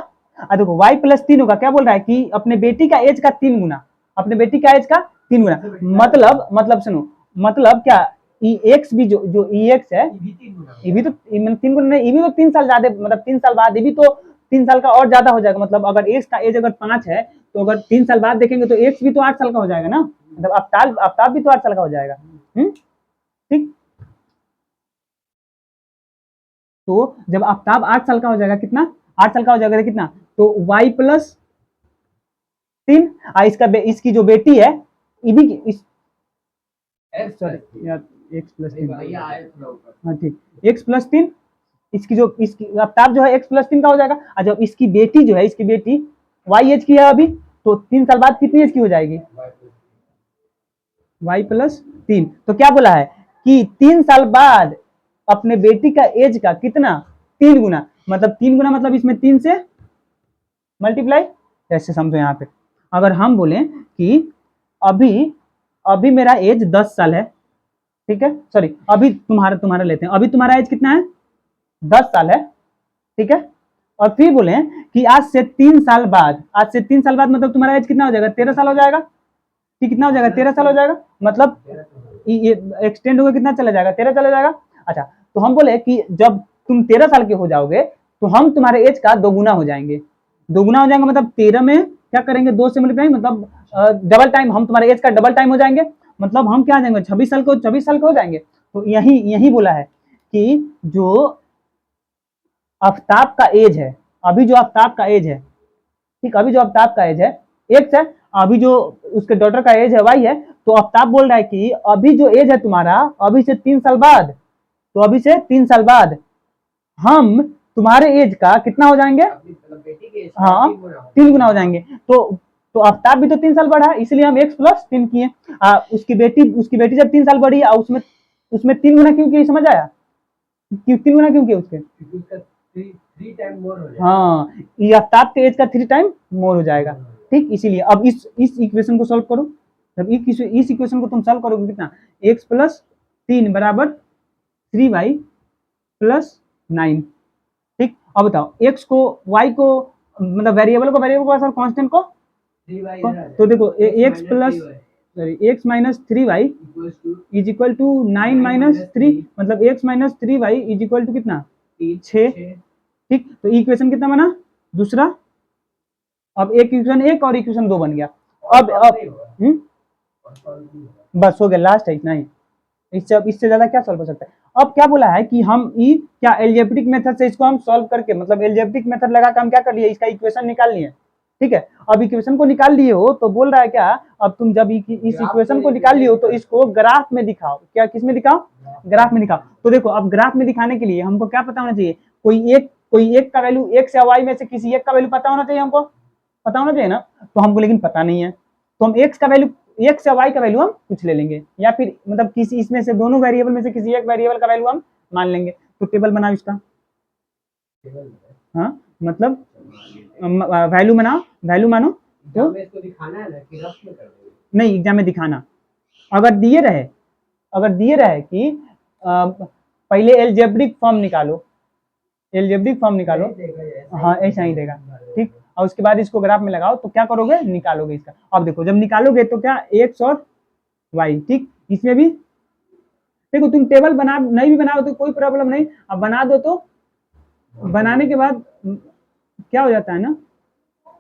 देखो वाई प्लस 3 होगा, क्या बोल रहा है कि अपने बेटी का एज का 3 गुना, अपने बेटी का एज का 3 गुना, मतलब सुनो, मतलब क्या एक्स भी जो ई एक्स है, ये भी तो 3 गुना नहीं, ये भी तो 3 साल ज्यादा, मतलब 3 साल बाद, ये भी तो 3 साल का और ज्यादा हो जाएगा, मतलब अगर एक्स का एज अगर 5 है तो अगर 3 साल बाद देखेंगे तो एक्स भी तो 8 साल का हो जाएगा ना, मतलब आफ्ताब भी तो 8 साल का हो जाएगा। ठीक, तो जब आफ्ताब 8 साल का हो जाएगा, कितना 8 साल का हो जाएगा कितना, तो y प्लस 3, इसकी जो बेटी है ये भी सॉरी यार x प्लस 3, हाँ ठीक x प्लस 3, इसकी आफ्ताब जो है x प्लस 3 का हो जाएगा, और जब इसकी बेटी जो है, इसकी बेटी y एज की है अभी, तो 3 साल बाद कितनी एज की हो जाएगी y प्लस 3, तो क्या बोला है कि 3 साल बाद अपने बेटी का एज का कितना 3 गुना, मतलब 3 गुना मतलब इसमें 3 से मल्टीप्लाई, ऐसे समझो यहाँ पे, अगर हम बोले कि अभी मेरा एज 10 साल है, ठीक है, सॉरी अभी तुम्हारा लेते हैं, अभी तुम्हारा एज कितना है 10 साल है, ठीक है, और फिर बोले कि आज से 3 साल बाद, मतलब तुम्हारा एज कितना हो जाएगा 13 साल हो जाएगा, ठीक कितना हो जाएगा 13 साल हो जाएगा, मतलब ये एक्सटेंड होकर कितना चला जाएगा 13 चला जाएगा। अच्छा तो हम बोले कि जब तुम 13 साल के हो जाओगे तो हम तुम्हारे एज का 2 गुना हो जाएंगे, 2 गुना हो जाएंगे, मतलब 13 में क्या करेंगे, 2 से मल्टीप्लाई, मतलब डबल टाइम, हम तुम्हारे एज का डबल टाइम हो जाएंगे, मतलब हम क्या आ जाएंगे, 26 साल को 26 साल के हो जाएंगे। तो यही यही बोला है कि जो आफ्ताब का एज है, अभी जो आफ्ताब का एज है, ठीक, अभी जो आफ्ताब का एज है एक्स है, अभी जो उसके डॉटर का एज है वाई है, तो आफ्ताब बोल रहा है कि अभी जो एज है तुम्हारा, अभी से 3 साल बाद, तो अभी से 3 साल बाद हम तुम्हारे एज का कितना हो जाएंगे, बेटी के हाँ 3 गुना हो जाएंगे। तो आफ्ताब भी तो 3 साल बढ़ा, इसलिए हम x प्लस 3 किए। उसकी बेटी जब 3 साल बढ़ी, उसमें उसमें 3 गुना क्यों किया, समझ आया, क्यों 3 गुना क्यों किया उसके, थ्री टाइम मोर हो जाएगा। हाँ, ये आफ्ताब के एज का 3 टाइम मोर हो जाएगा, ठीक। इसीलिए अब इस इक्वेशन को सॉल्व करो, जब इस इक्वेशन को तुम सॉल्व करोगे कितना, x प्लस 3 बराबर 3y प्लस 9, ठीक। अब बताओ x को y को, मतलब वेरिएबल को वेरिएबल के पास और कांस्टेंट को, तो देखो x plus sorry x minus 3y is equal to 9 minus 3, मतलब x minus 3y is equal to कितना, 6, ठीक। तो इक्वेशन कितना बना, दूसरा। अब एक इक्वेशन 1 और इक्वेशन 2 बन गया। अब बस हो गया, लास्ट है, इतना ही, इससे ज्यादा क्या सॉल्व हो सकता है। अब क्या बोला है कि हम क्या एल्जेब्रिक मेथड से इसको हम सॉल्व करके, मतलब एल्जेब्रिक मेथड लगा के हम क्या कर लिए, इसका इक्वेशन निकाल लिए, ठीक है। अब इक्वेशन को निकाल लिए हो तो बोल रहा है क्या, अब तुम जब इस इक्वेशन को निकाल लिए हो तो इसको ग्राफ में दिखाओ, क्या किस में दिखाओ, ग्राफ में दिखाओ। तो देखो अब ग्राफ में दिखाने के लिए हमको क्या पता होना चाहिए, कोई एक का वैल्यू, एक्स या वाई में से किसी एक का वैल्यू पता होना चाहिए, हमको पता होना चाहिए ना, तो हमको लेकिन पता नहीं है, तो हम एक्स का वैल्यू, एक्स या वाई का वैल्यू हम कुछ ले लेंगे, या फिर मतलब किसी इसमें से दोनों वेरिएबल में से किसी एक वेरिएबल का वैल्यू हम मान लेंगे। तो टेबल बनाओ इसका, हाँ, मतलब वैल्यू बनाओ, वैल्यू मानो, तो इसको दिखाना है ना कि रफ में कर देंगे, नहीं एग्जाम में दिखाना, अगर दिए रहे कि पहले एल्जेब्रिक फॉर्म निकालो, एल्जेब्रिक फॉर्म निकालो, हाँ ऐसा ही देगा, ठीक। और उसके बाद इसको ग्राफ में लगाओ, तो क्या करोगे, निकालोगे इसका। अब देखो जब निकालोगे तो क्या, एक्स और वाई, ठीक। इसमें भी देखो तुम टेबल बना, नहीं भी बनाओ तो कोई प्रॉब्लम नहीं, अब बना दो तो बनाने के बाद क्या हो जाता है ना,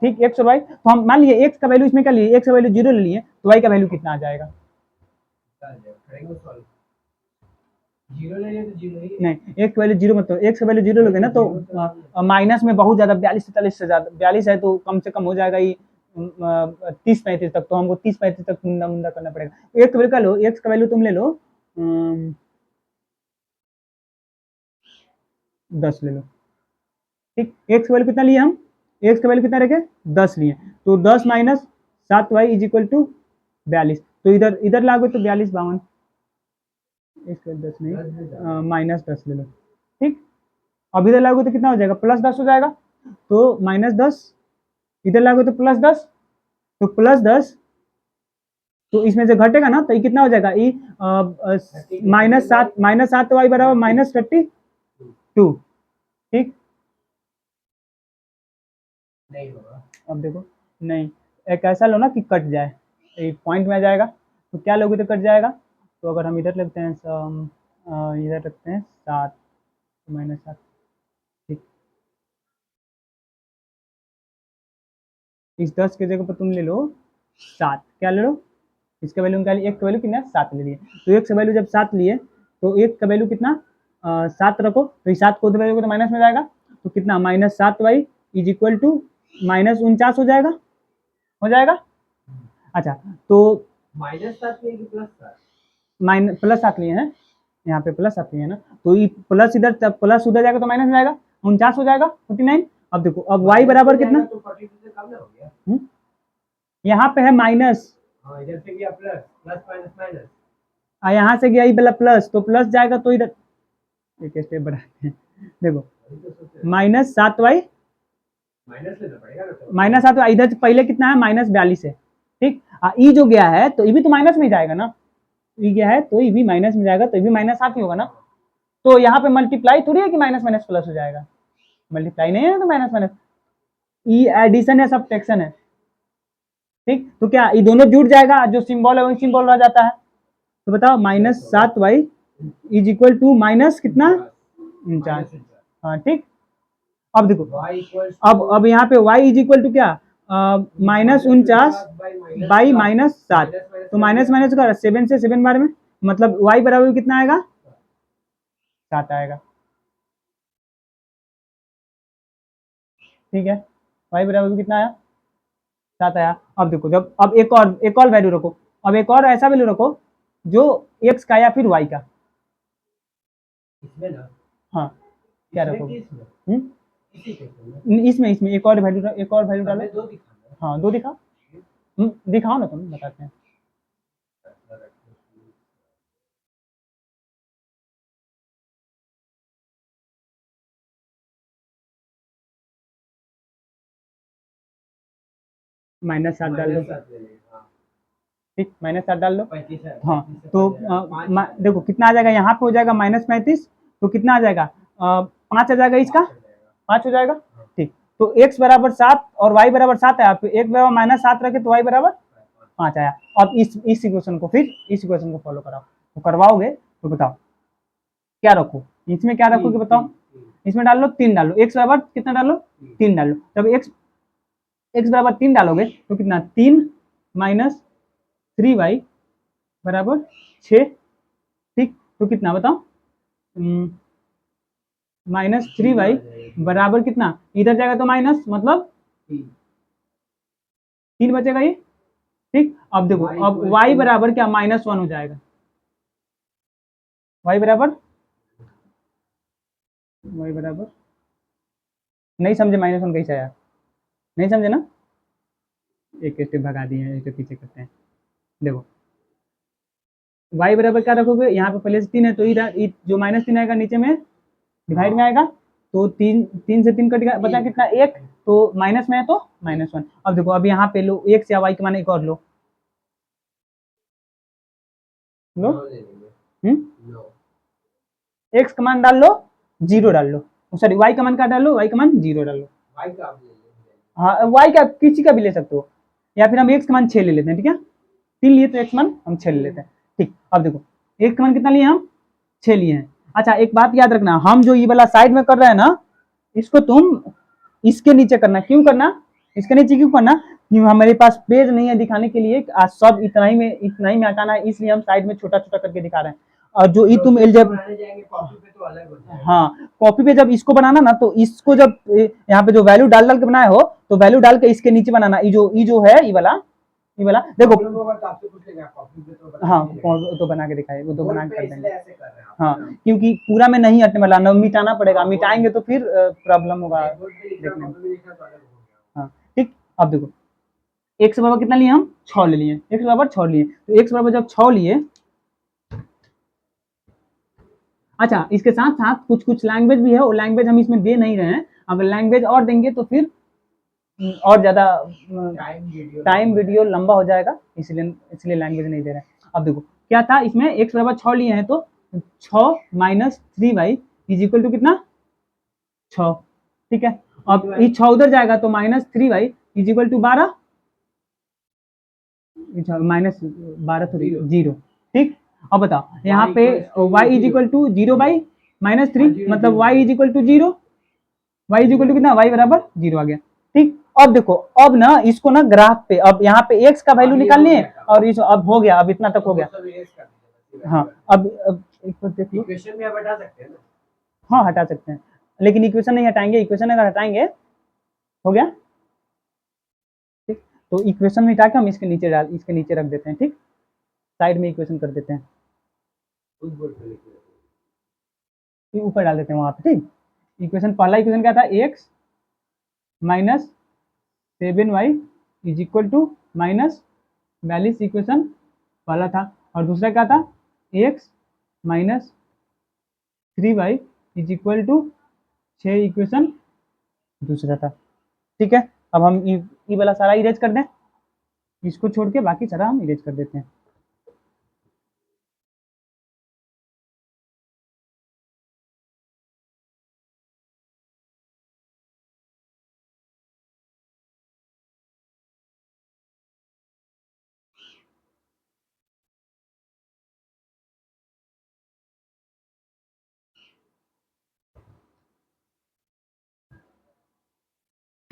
ठीक, एक्स और वाई, तो हम मान लिए एक्स का वैल्यू इसमें क्या लिए, एक्स का वैल्यू 0 ले लिए, तो वाई का वैल्यू कितना आ जाएगा, जीरो ले लिए तो जीरो ही है। नहीं एक्स वैल्यू 0 मत, एक्स का वैल्यू 0 लोगे ना तो माइनस में बहुत ज्यादा, 42-43 से ज्यादा, 42 है तो कम से कम हो जाएगा ये 30-35 तक, तो हमको 30-35 तक मुंडा मुंडा करना पड़ेगा। एक्स वैल्यू का लो, एक्स का वैल्यू तुम ले लो 10 ले लो, ठीक। एक्स का वैल्यू कितना लिए हम, एक्स का वैल्यू कितना रखे, 10 लिए, तो 10 minus 7y is equal to 42, तो इधर इधर लागो तो 42-52, इसका 10 नहीं माइनस 10 ले लो, ठीक। अब इधर लागो तो कितना हो जाएगा, प्लस 10 हो जाएगा, तो माइनस 10, इधर लागो तो प्लस 10, तो प्लस 10, तो इसमें से घटेगा ना, तो ये कितना हो जाएगा, ये -7 वाई बराबर -32, ठीक। नहीं होगा, अब देखो, नहीं, एक ऐसा लो ना कि कट जाए, एक पॉइंट में आ जाएगा, तो क्या लोगे तो कट जाएगा, तो अगर हम इधर लगते हैं इधर रखते हैं 7 -7, ठीक। इस 10 के जगह पर तुम ले लो 7, क्या ले लो, इसका वैल्यू निकालिए, एक का वैल्यू कितना है, 7 ले लिए, तो एक का वैल्यू जब 7 लिए, तो एक का वैल्यू कितना 7 रखो, तो इस 7 को उधर रखोगे तो माइनस में जाएगा, तो कितना -7y इज इक्वल टू -49 हो जाएगा, हो जाएगा। अच्छा, तो -7 लिए कि +7, प्लस 7 लिए हैं, यहाँ पे प्लस 7 लिए हैं ना, तो ये प्लस इधर प्लस उधर जाएगा तो माइनस में जाएगा, 49 हो जाएगा 49। अब देखो अब y बराबर कितना, तो 42 से कम ना हो गया, यहाँ पे है माइनस, हाँ इधर से गया प्लस, प्लस माइनस माइनस, यहाँ से गया ये वाला प्लस, तो प्लस जाएगा, तो इधर एक स्टेप बढ़ाते हैं, देखो -7y, माइनस लेना पड़ेगा ना, तो -7y, इधर से पहले कितना है, -42 है, ठीक। ई जो गया है तो ये भी तो माइनस में जाएगा ना, ई गया है तो ये भी माइनस में जाएगा, तो ये भी -7 ही होगा ना, तो यहाँ पे मल्टीप्लाई थोड़ी है कि माइनस माइनस प्लस हो जाएगा, मल्टीप्लाई नहीं है तो माइनस माइनस, ई एडिशन है, सब्ट्रैक्शन है, ठीक। तो क्या ये दोनों जुड़ जाएगा, जो सिंबल है वही सिंबल रह जाता है, तो बताओ -7y is equal to minus कितना 49, हाँ ठीक। अब देखो y इक्वल्स अब यहाँ पे y इज इक्वल टू क्या, -49 बाई -7, तो माइनस माइनस का 7 से 7 बार में, मतलब y बराबर कितना आएगा, 7 आएगा। ठीक है, y बराबर कितना आया, 7 आया। अब देखो, जब अब एक और वैल्यू रखो, अब एक और ऐसा वैल्यू रखो जो x का या फिर y का। इसमें ना, हाँ, क्या इसमें रखोगे? कि इसमें? इसी के इसमें एक और वैल्यू डालो। हमें 2 दिखाना है। हाँ, 2 दिखाओ। दिखाओ ना, तुम बताते हैं। -7 डाल दो, हाँ, ठीक, -7 डाल दो। 35 है। हाँ, 35 से तो 5 देखो कितना आ जाएगा, यहाँ पे हो जाएगा -35, तो कितना आ जाएगा, 5 आ जाएगा, इसका 5 हो जाएगा। ठीक, तो x बराबर 7 और y बराबर 7 है, आप एक बराबर -7 रखे तो y बराबर 5 आया। अब इस इक्वेशन को फिर इस इक्वेशन को फॉलो कराओ, तो करवाओगे तो बताओ क्या रखो, इसमें क्या रखोगे बताओ। इसमें डाल लो 3, डालो x बराबर कितना, डालो 3 डालो। जब x बराबर 3 डालोगे तो कितना, 3 माइनस 3y बराबर 6। ठीक, तो कितना बताओ, -3y बराबर कितना, इधर जाएगा तो माइनस, मतलब 3 बचेगा ये। ठीक, अब देखो, अब y बराबर क्या, -1 हो जाएगा। y बराबर नहीं समझे, -1 कैसे आया, नहीं समझे ना, एक स्टेप भगा दिए हैं, एक पीछे करते हैं। देखो y बराबर क्या रखोगे, यहाँ पे पहले से 3 है, तो इधर जो -3 आएगा नीचे में डिवाइड में आएगा, तो 3 से 3 कट गया, बचा कितना, 1, तो माइनस में है तो -1। अब देखो, अब यहाँ पे लो x या y के मान एक और लो, x का मान डाल लो, 0 डाल लो, सॉरी y का मान क्या डाल लो, y का मान 0 डाल लो। हाँ, y का किसी का भी ले सकते हो, या फिर हम x का मान 6 ले लेते हैं। ठीक है, 3 लिए तो x मान हम 6 ले लेते हैं। ठीक, अब देखो x का मान कितना लिए हम, 6 लिए हैं। अच्छा, एक बात याद रखना, हम जो ये वाला साइड में कर रहे हैं ना, इसको तुम इसके नीचे करना। क्यों करना, इसके नीचे क्यों करना, क्यों हमारे पास पेज नहीं है दिखाने के लिए, आज सब इतना ही में हटाना है, इसलिए हम साइड में छोटा छोटा करके दिखा रहे हैं। और जो ई तुम हाँ, कॉपी पे जब इसको बनाना ना, तो इसको जब यहाँ पे जो वैल्यू डाल डाल के बनाए हो, तो वैल्यू डाल के इसके नीचे बनाना, ये जो है ये वाला देखो। हाँ, तो बना के दिखाए, वो तो बना के कर देंगे। हाँ, क्योंकि पूरा में नहीं हटने वाला, ना मिटाना पड़ेगा, मिटाएंगे तो फिर प्रॉब्लम होगा देखने में। हाँ, ठीक, अब देखो x बराबर कितना लिए हम, 6 ले लिए, x बराबर 6 लिए, तो x बराबर जब 6 लिए, अच्छा इसके साथ साथ कुछ कुछ लैंग्वेज भी है, वो लैंग्वेज हम इसमें दे नहीं रहे हैं, अगर लैंग्वेज और देंगे तो फिर और ज्यादा टाइम वीडियो लंबा हो जाएगा, इसलिए लैंग्वेज नहीं दे रहे हैं। अब देखो क्या था, इसमें x बराबर 6 लिए हैं, तो 6 minus 3y is equal to कितना, 6। ठीक है, अब ये 6 उधर जाएगा तो -3y इज इक्वल टू 12, -12 तो 0। ठीक, अब बताओ यहाँ पे y is equal to 0 by -3, मतलब y is equal to 0, y is equal to कितना, y बराबर 0 आ गया। ठीक, अब देखो, अब ना इसको ना ग्राफ पे, अब यहाँ पे x का वैल्यू निकालनी है, और इस अब हो गया, अब इतना तक हो गया। हाँ, अब एक बार देख लो, इक्वेशन में अब हटा सकते हैं ना, हाँ हटा सकते हैं, लेकिन इक्वेशन नहीं हटाएंगे, इक्वेशन अगर हटाएंगे हो गया। ठीक, तो इक्वेशन मिटा के हम इसके नीचे रख देते हैं। ठीक, साइड में इक्वेशन कर देते हैं, ऊपर डाल देते हैं वहां पे। ठीक, इक्वेशन, पहला इक्वेशन क्या था, x minus 7y is equal to -42, equation पहला था, और दूसरा क्या था, x minus 3y is equal to 6, equation दूसरा था। ठीक है, अब हम ये वाला सारा इरेज कर दें, इसको छोड़ के बाकी सारा हम इरेज कर देते हैं।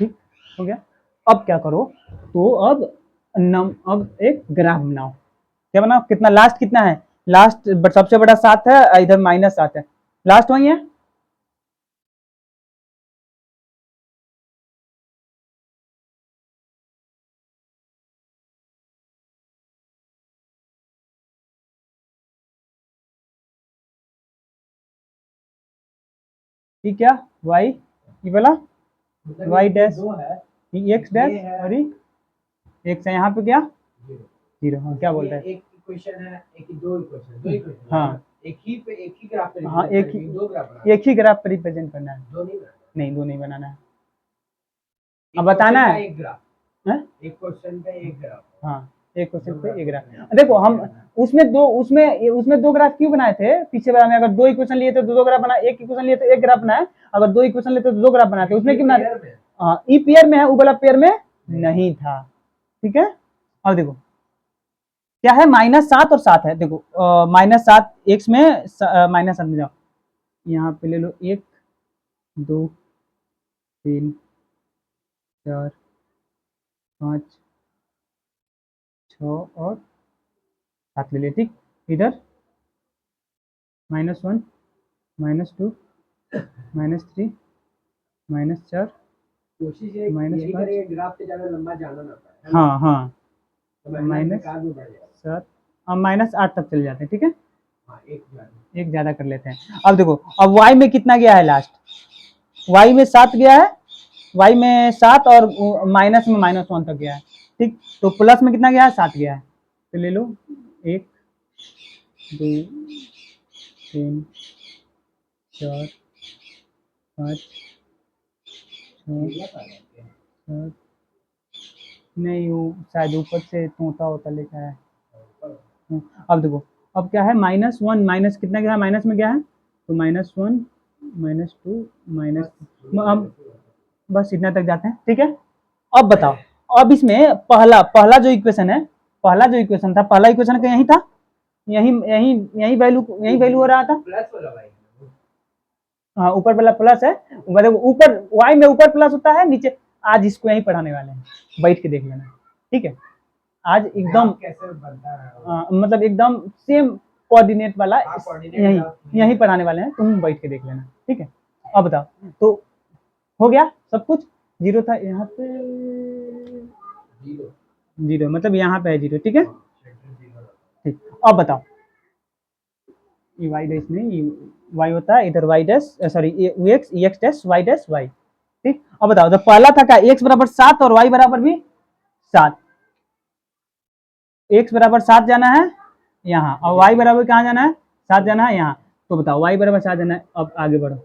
ठीक हो गया, अब क्या करो, तो अब एक ग्राफ बनाओ। क्या बनाओ, कितना लास्ट कितना है, लास्ट सबसे बड़ा 7 है, इधर -7 है, लास्ट वही है। ठीक, क्या y ये वाला मतलब y ये डैश दो है, x डैश ये है और ये x है, यहाँ पे क्या जीरो। 0। हाँ, क्या बोल ये रहे हैं, एक इक्वेशन है, एक दो इक्वेशन हाँ एक ही ग्राफ पे हाँ, represent करेंगे, दो ग्राफ बना एक ही ग्राफ पर रिप्रेजेंट करना है, दो नहीं बनाना। नहीं दो नहीं बनाना है, एक अब बताना question का है। एक ग्राफ, हैं? एक क्वेश्चन पे एक ग्राफ। हाँ, एक क्वेश्चन पे एक ग्राफ। देखो हम उसमें दो ग्राफ क्यों बनाए थे पीछे वाला में, अगर दो इक्वेशन लिए तो दो ग्राफ बना, एक इक्वेशन लिए तो एक ग्राफ बनाए, अगर दो इक्वेशन लिए तो दो ग्राफ बनाए, तो उसमें क्यों बनाए? पेयर में हाँ, ई पेयर में है, वो वाला पेयर में नहीं था। ठीक है, अब देखो क्या है, -7 और 7 है, देखो -7 एक्स में -7 में जाओ, यहाँ पे ले लो 1 2 3 4 5 6 और 7 ले लिए। ठीक, इधर -1 -2 -3 -4 कोशिश ये -5 यही करेंगे ग्राफ पे ज्यादा लंबा जाना ना पाए, है ना? हाँ हाँ, तो मेहनत -7 बेकार में बढ़ जाएगा। अब -8 तक चले जाते हैं। ठीक है, हाँ, एक ज्यादा। एक ज्यादा कर लेते हैं। अब देखो, अब y में कितना गया है लास्ट, y में 7 गया है, y में 7 और माइनस में -1 तक गया है। ठीक, तो प्लस में कितना गया है, 7 गया है, तो ले लो 1 2 3 4 5 6 7, नहीं वो शायद ऊपर से तोता होता लेके आया है। अब देखो, अब क्या है, -1 माइनस कितना गया है, माइनस में गया है, तो -1 -2 माइनस, अब बस इतना तक जाते हैं। ठीक है, अब बताओ, अब इसमें पहला पहला जो इक्वेशन है, पहला जो इक्वेशन था, पहला इक्वेशन का यही था, यही वैल्यू हो रहा था। प्लस वाला भाई, हाँ, ऊपर वाला प्लस है, मतलब ऊपर y में ऊपर प्लस होता है, नीचे आज इसको यही पढ़ाने वाले हैं, बैठ के देख लेना। ठीक है, आज एकदम ग्राफ कैसे बनता है, मतलब एकदम सेम कोऑर्डिनेट वाला हाँ, coordinate यही graph यही पढ़ाने वाले हैं, तुम बैठ के देख लेना। ठीक है, अब बताओ, तो हो गया सब कुछ, 0 था यहाँ पे, जीरो 0 मतलब यहाँ पे है 0। ठीक है, सेंटर जीरो। ठीक, अब बताओ, ये y डैश नहीं, ये y होता है इधर, y dash sorry x dash y dash y। ठीक, अब बताओ, जब पहला था क्या, x बराबर 7 और y बराबर भी 7, x बराबर 7 जाना है यहाँ, और y बराबर कहाँ जाना है, 7 जाना है यहाँ, तो बताओ y बराबर 7 जाना है। अब आगे बढ़ो,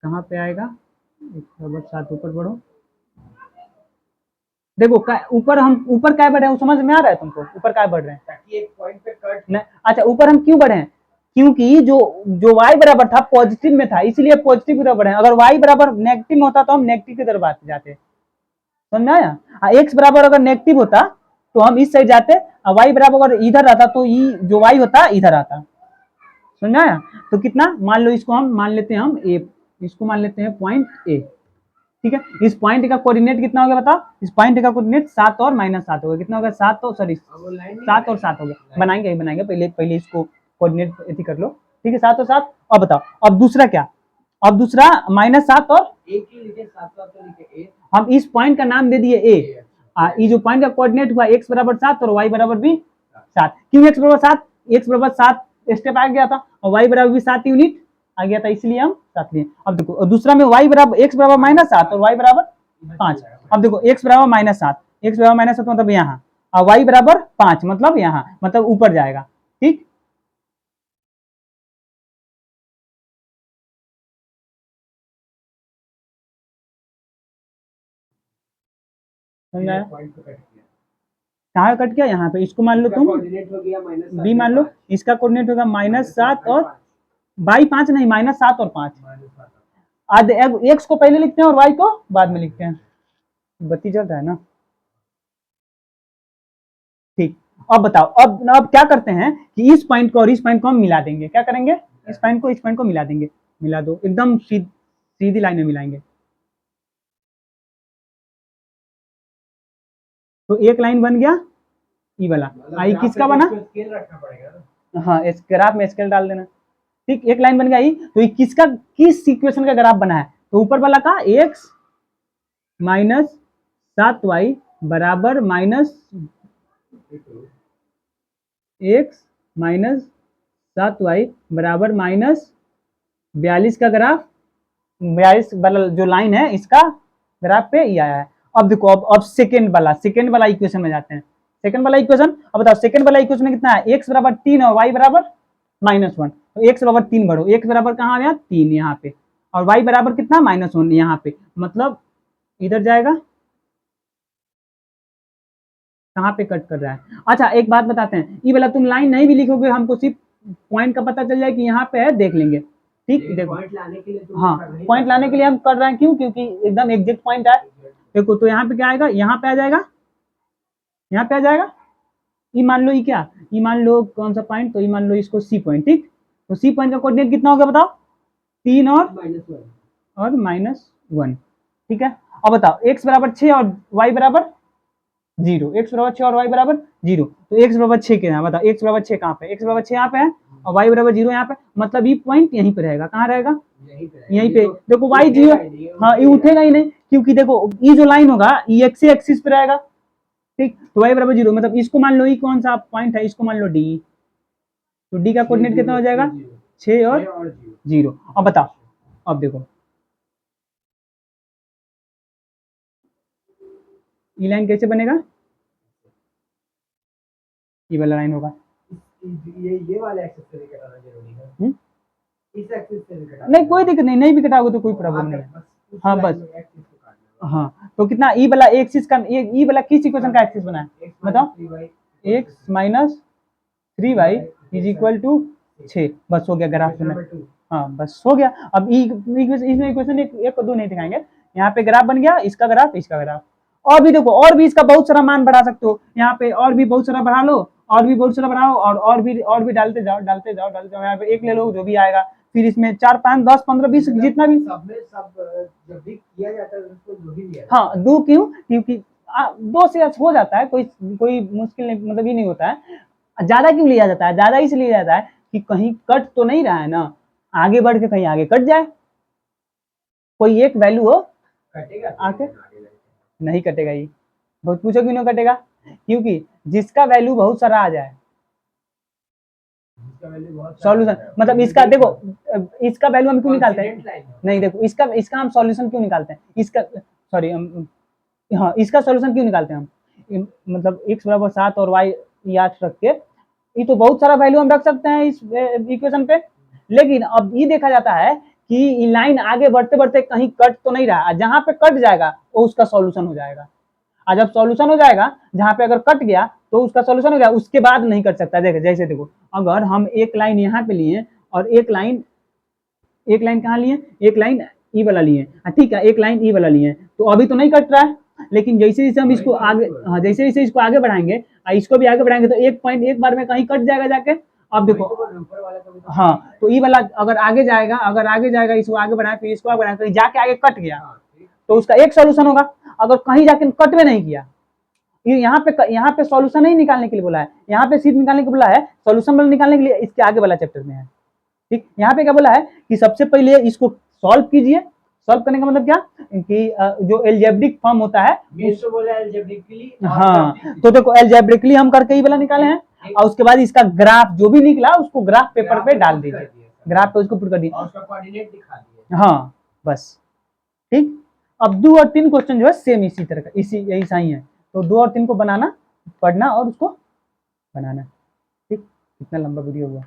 कहाँ पे आएगा, x बराबर 7, ऊपर बढ़ो, देखो ऊपर हम ऊपर क्या बढ़े हैं, वो समझ में आ रहा है तुमको, ऊपर क्या बढ़ रहे हैं, ताकि एक पॉइंट पे कट नहीं, अच्छा ऊपर हम क्यों बढ़े हैं, क्योंकि जो जो y बराबर था पॉजिटिव में था, इसलिए पॉजिटिव की तरफ बढ़े हैं, अगर y बराबर नेगेटिव में होता तो हम नेगेटिव की तरफ जाते, समझ में आया। x बराबर अगर नेगेटिव होता तो हम इस साइड जाते, और y बराबर अगर इधर रहता तो ये जो y होता इधर आता, समझ में आया। तो कितना, मान लो इसको हम मान लेते हैं, हम a, इसको मान लेते हैं पॉइंट a। ठीक है, इस पॉइंट का कोऑर्डिनेट कितना हो गया बताओ, इस पॉइंट का कोऑर्डिनेट 7 और -7 हो गया, कितना हो गया, 7 तो सॉरी अब वो लाइन 7 और 7 हो गया, बनाएंगे पहले पहले इसको कोऑर्डिनेट एथी कर लो। ठीक है, 7 और 7। अब बताओ, अब दूसरा क्या, अब दूसरा -7 और एक ही लिखे, साथ साथ तो लिखे ए, हम इस पॉइंट का नाम दे दिए ए, ये जो पॉइंट का कोऑर्डिनेट हुआ x बराबर 7 और y बराबर भी 7, क्यों x बराबर 7, x बराबर 7 स्टेप आ गया था और y बराबर भी 7 यूनिट आ गया था, इसलिए हम 7 लिए। अब देखो, और दूसरा में y बराबर x बराबर -7 और y बराबर 5। अब देखो x बराबर -7, x बराबर -7 मतलब यहाँ, और y बराबर 5 मतलब यहाँ, मतलब ऊपर जाएगा। ठीक, समझ आया, पॉइंट पे कट किया, कहाँ कट गया, यहाँ पे, इसको मान लो इसका तुम कोऑर्डिनेट हो गया -7 b मान लो, इसका कोऑर्डिनेट होगा -7 और बाई 5 नहीं, -7 और 5, -7। आज एक्स को पहले लिखते हैं और वाई को बाद में लिखते हैं, बत्ती जल रहा है ना। ठीक, अब बताओ, अब क्या करते हैं कि इस पॉइंट को और इस पॉइंट को हम मिला देंगे, क्या करेंगे, इस पॉइंट को मिला देंगे, मिला दो, एकदम सीधी लाइन में मिलाएंगे। तो एक लाइन बन गया ई वाला। आई किसका बना? स्केल रखना पड़ेगा ना। हाँ, इस ग्राफ में स्केल डाल देना। ठीक, एक लाइन बन गया ई। तो ये किसका, किस इक्वेशन का ग्राफ बना है? तो ऊपर वाला का x माइनस 7y बराबर माइनस x माइनस 7y बराबर माइनस 42 का ग्राफ, 42 वाला जो लाइन है इसका ग्राफ पे ये आया है। अब देखो, अब सेकेंड वाला इक्वेशन में जाते हैं। सेकंड वाला इक्वेशन, अब बताओ सेकंड वाला इक्वेशन में कितना है? x बराबर 3 और y बराबर -1। तो x बराबर 3 भरो, x बराबर कहाँ आ गया? 3 यहाँ पे, और y बराबर कितना? -1 यहाँ पे। मतलब इधर जाएगा, कहाँ पे कट कर रहा है? अच्छा एक बात बताते हैं, ये वाला तुम लाइन नहीं भी लिखोगे, हमको सिर्फ पॉइंट का पता चल जाए कि यहाँ पे है, देख लेंगे। ठीक, देखो पॉइंट लाने के लिए हाँ, पॉइंट लाने के लिए हम कर रहे हैं। क्यों? क्योंकि एकदम एग्जैक्ट पॉइंट है। देखो तो यहाँ पे क्या आएगा? यहाँ पे आ जाएगा, यहाँ पे आ जाएगा। ये मान लो, ये क्या, ये मान लो कौन सा पॉइंट? तो ये मान लो इसको सी पॉइंट। ठीक, तो सी पॉइंट का कोऑर्डिनेट कितना होगा बताओ? 3 और -1। ठीक है, अब बताओ x बराबर 6 और y बराबर 0। x बराबर 6 और y बराबर 0। तो x बराबर 6 के यहाँ बताओ, x बराबर 6 कहाँ पे? x बराबर 6 यहाँ पे है और y बराबर 0 यहाँ पे। मतलब ये पॉइंट यहीं पे रहेगा। कहाँ रहेगा? यहीं पे। देखो y 0, हाँ ये उठेगा ही नहीं, क्योंकि देखो ये जो लाइन होगा ये x एक्सिस पे रहेगा। ठीक, तो y बराबर 0, मतलब इसको मान लो ये कौन सा पॉइंट है? इसको मान लो d। तो d का कोऑर्डिनेट कितना हो जाएगा? 6 और 0। अब बताओ, अब देखो ये लाइन कैसे बनेगा? ये वाला लाइन होगा। ये वाला एक्सिस से कटाना जरूरी है। इस एक्सिस से कटाना नहीं, कोई दिक्कत नहीं, नहीं भी कटाओगे तो कोई प्रॉब्लम नहीं है। हाँ बस, हाँ तो कितना ई वाला एक्सिस का, ई वाला किस इक्वेशन का एक्सिस बना है बताओ? x minus 3y is equal to 6। बस हो गया ग्राफ में। हाँ बस हो गया। अब इसमें इक्वेशन एक और दो नहीं दिखाएंगे। यहाँ पे ग्राफ बन गया, इसका ग्राफ, इसका ग्राफ। और भी देखो, और भी इसका बहुत सारा मान बढ़ा सकते हो। यहाँ पे और भी बहुत सारा बढ़ा लो, और भी बहुत सारा बढ़ाओ, और भी डालते जाओ, डालते जाओ, डालते जाओ। यहाँ पे एक ले लो जो भी आएगा, फिर इसमें 4 5 10 15 20 जितना भी। सब जब भी किया जाता है उसको दो ही लिया। हाँ दो, क्यों? क्योंकि दो से हो जाता है, कोई मुश्किल नहीं, मतलब ये नहीं होता है। ज्यादा क्यों लिया जाता है? ज्यादा इसलिए लिया जाता है कि कहीं कट तो नहीं रहा है ना, आगे बढ़ के कहीं आगे कट जाए, कोई एक वैल्यू हो। कटेगा आके नहीं कटेगा। ये बहुत पूछो क्यों नहीं कटेगा? क्योंकि जिसका वैल्यू बहुत सारा आ जाए, सॉल्यूशन, मतलब इसका देखो, इसका वैल्यू हम क्यों निकालते हैं? नहीं देखो, इसका हम सॉल्यूशन क्यों निकालते हैं? इसका सॉरी, हाँ इसका सॉल्यूशन क्यों निकालते हैं हम? मतलब x बराबर 7 और y 8 रख के, ये तो बहुत सारा वैल्यू हम रख सकते हैं इस इक्वेशन पे। लेकिन अब ये देखा जाता है कि ये लाइन आगे बढ़ते बढ़ते कहीं कट तो नहीं रहा, जहां पे कट जाएगा वो उसका सॉल्यूशन हो जाएगा। और जब सॉल्यूशन हो जाएगा, जहां पे अगर कट गया तो उसका सॉल्यूशन हो गया, उसके बाद नहीं कर सकता। देखो जैसे देखो, अगर हम एक लाइन यहाँ पे लिए और एक लाइन कहाँ लिए? एक लाइन ई वाला लिए, ठीक है, एक लाइन ई वाला लिए, तो अभी तो नहीं कट रहा है। लेकिन जैसे जैसे हम इसको आगे, हाँ जैसे जैसे इसको आगे बढ़ाएंगे, इसको भी आगे बढ़ाएंगे, तो एक पॉइंट एक बार में कहीं कट जाएगा जाके। अब देखो, हाँ तो ई वाला अगर आगे जाएगा, इसको आगे बढ़ाए, फिर इसको आगे बढ़ाए, कहीं जाके आगे कट गया तो उसका एक सोल्यूशन होगा। अगर कहीं जाके कट में नहीं किया, ये यहाँ पे सॉल्यूशन नहीं निकालने के लिए बोला है, यहाँ पे सिर्फ निकालने के लिए बोला है, सॉल्यूशन वाला निकालने के लिए इसके आगे वाला चैप्टर में है। ठीक, यहाँ पे क्या बोला है कि सबसे पहले इसको सॉल्व कीजिए। सॉल्व करने का मतलब क्या कि जो एल्जेब्रिक फॉर्म होता है, बोला एल्जेब्रिकली। हाँ तो देखो एल्जेब्रिकली हम करके ही वाला निकाले हैं, और उसके बाद इसका ग्राफ जो भी निकला उसको ग्राफ पेपर पे डाल दीजिए, ग्राफ पे उसको पुट कर दिए, और उसका कोऑर्डिनेट दिखा दिए। हाँ बस। ठीक, अब 2 और 3 क्वेश्चन जो है सेम इसी तरह का, ऐसा ही है। तो 2 और 3 को बनाना, पढ़ना और उसको बनाना। ठीक, कितना लंबा वीडियो हुआ।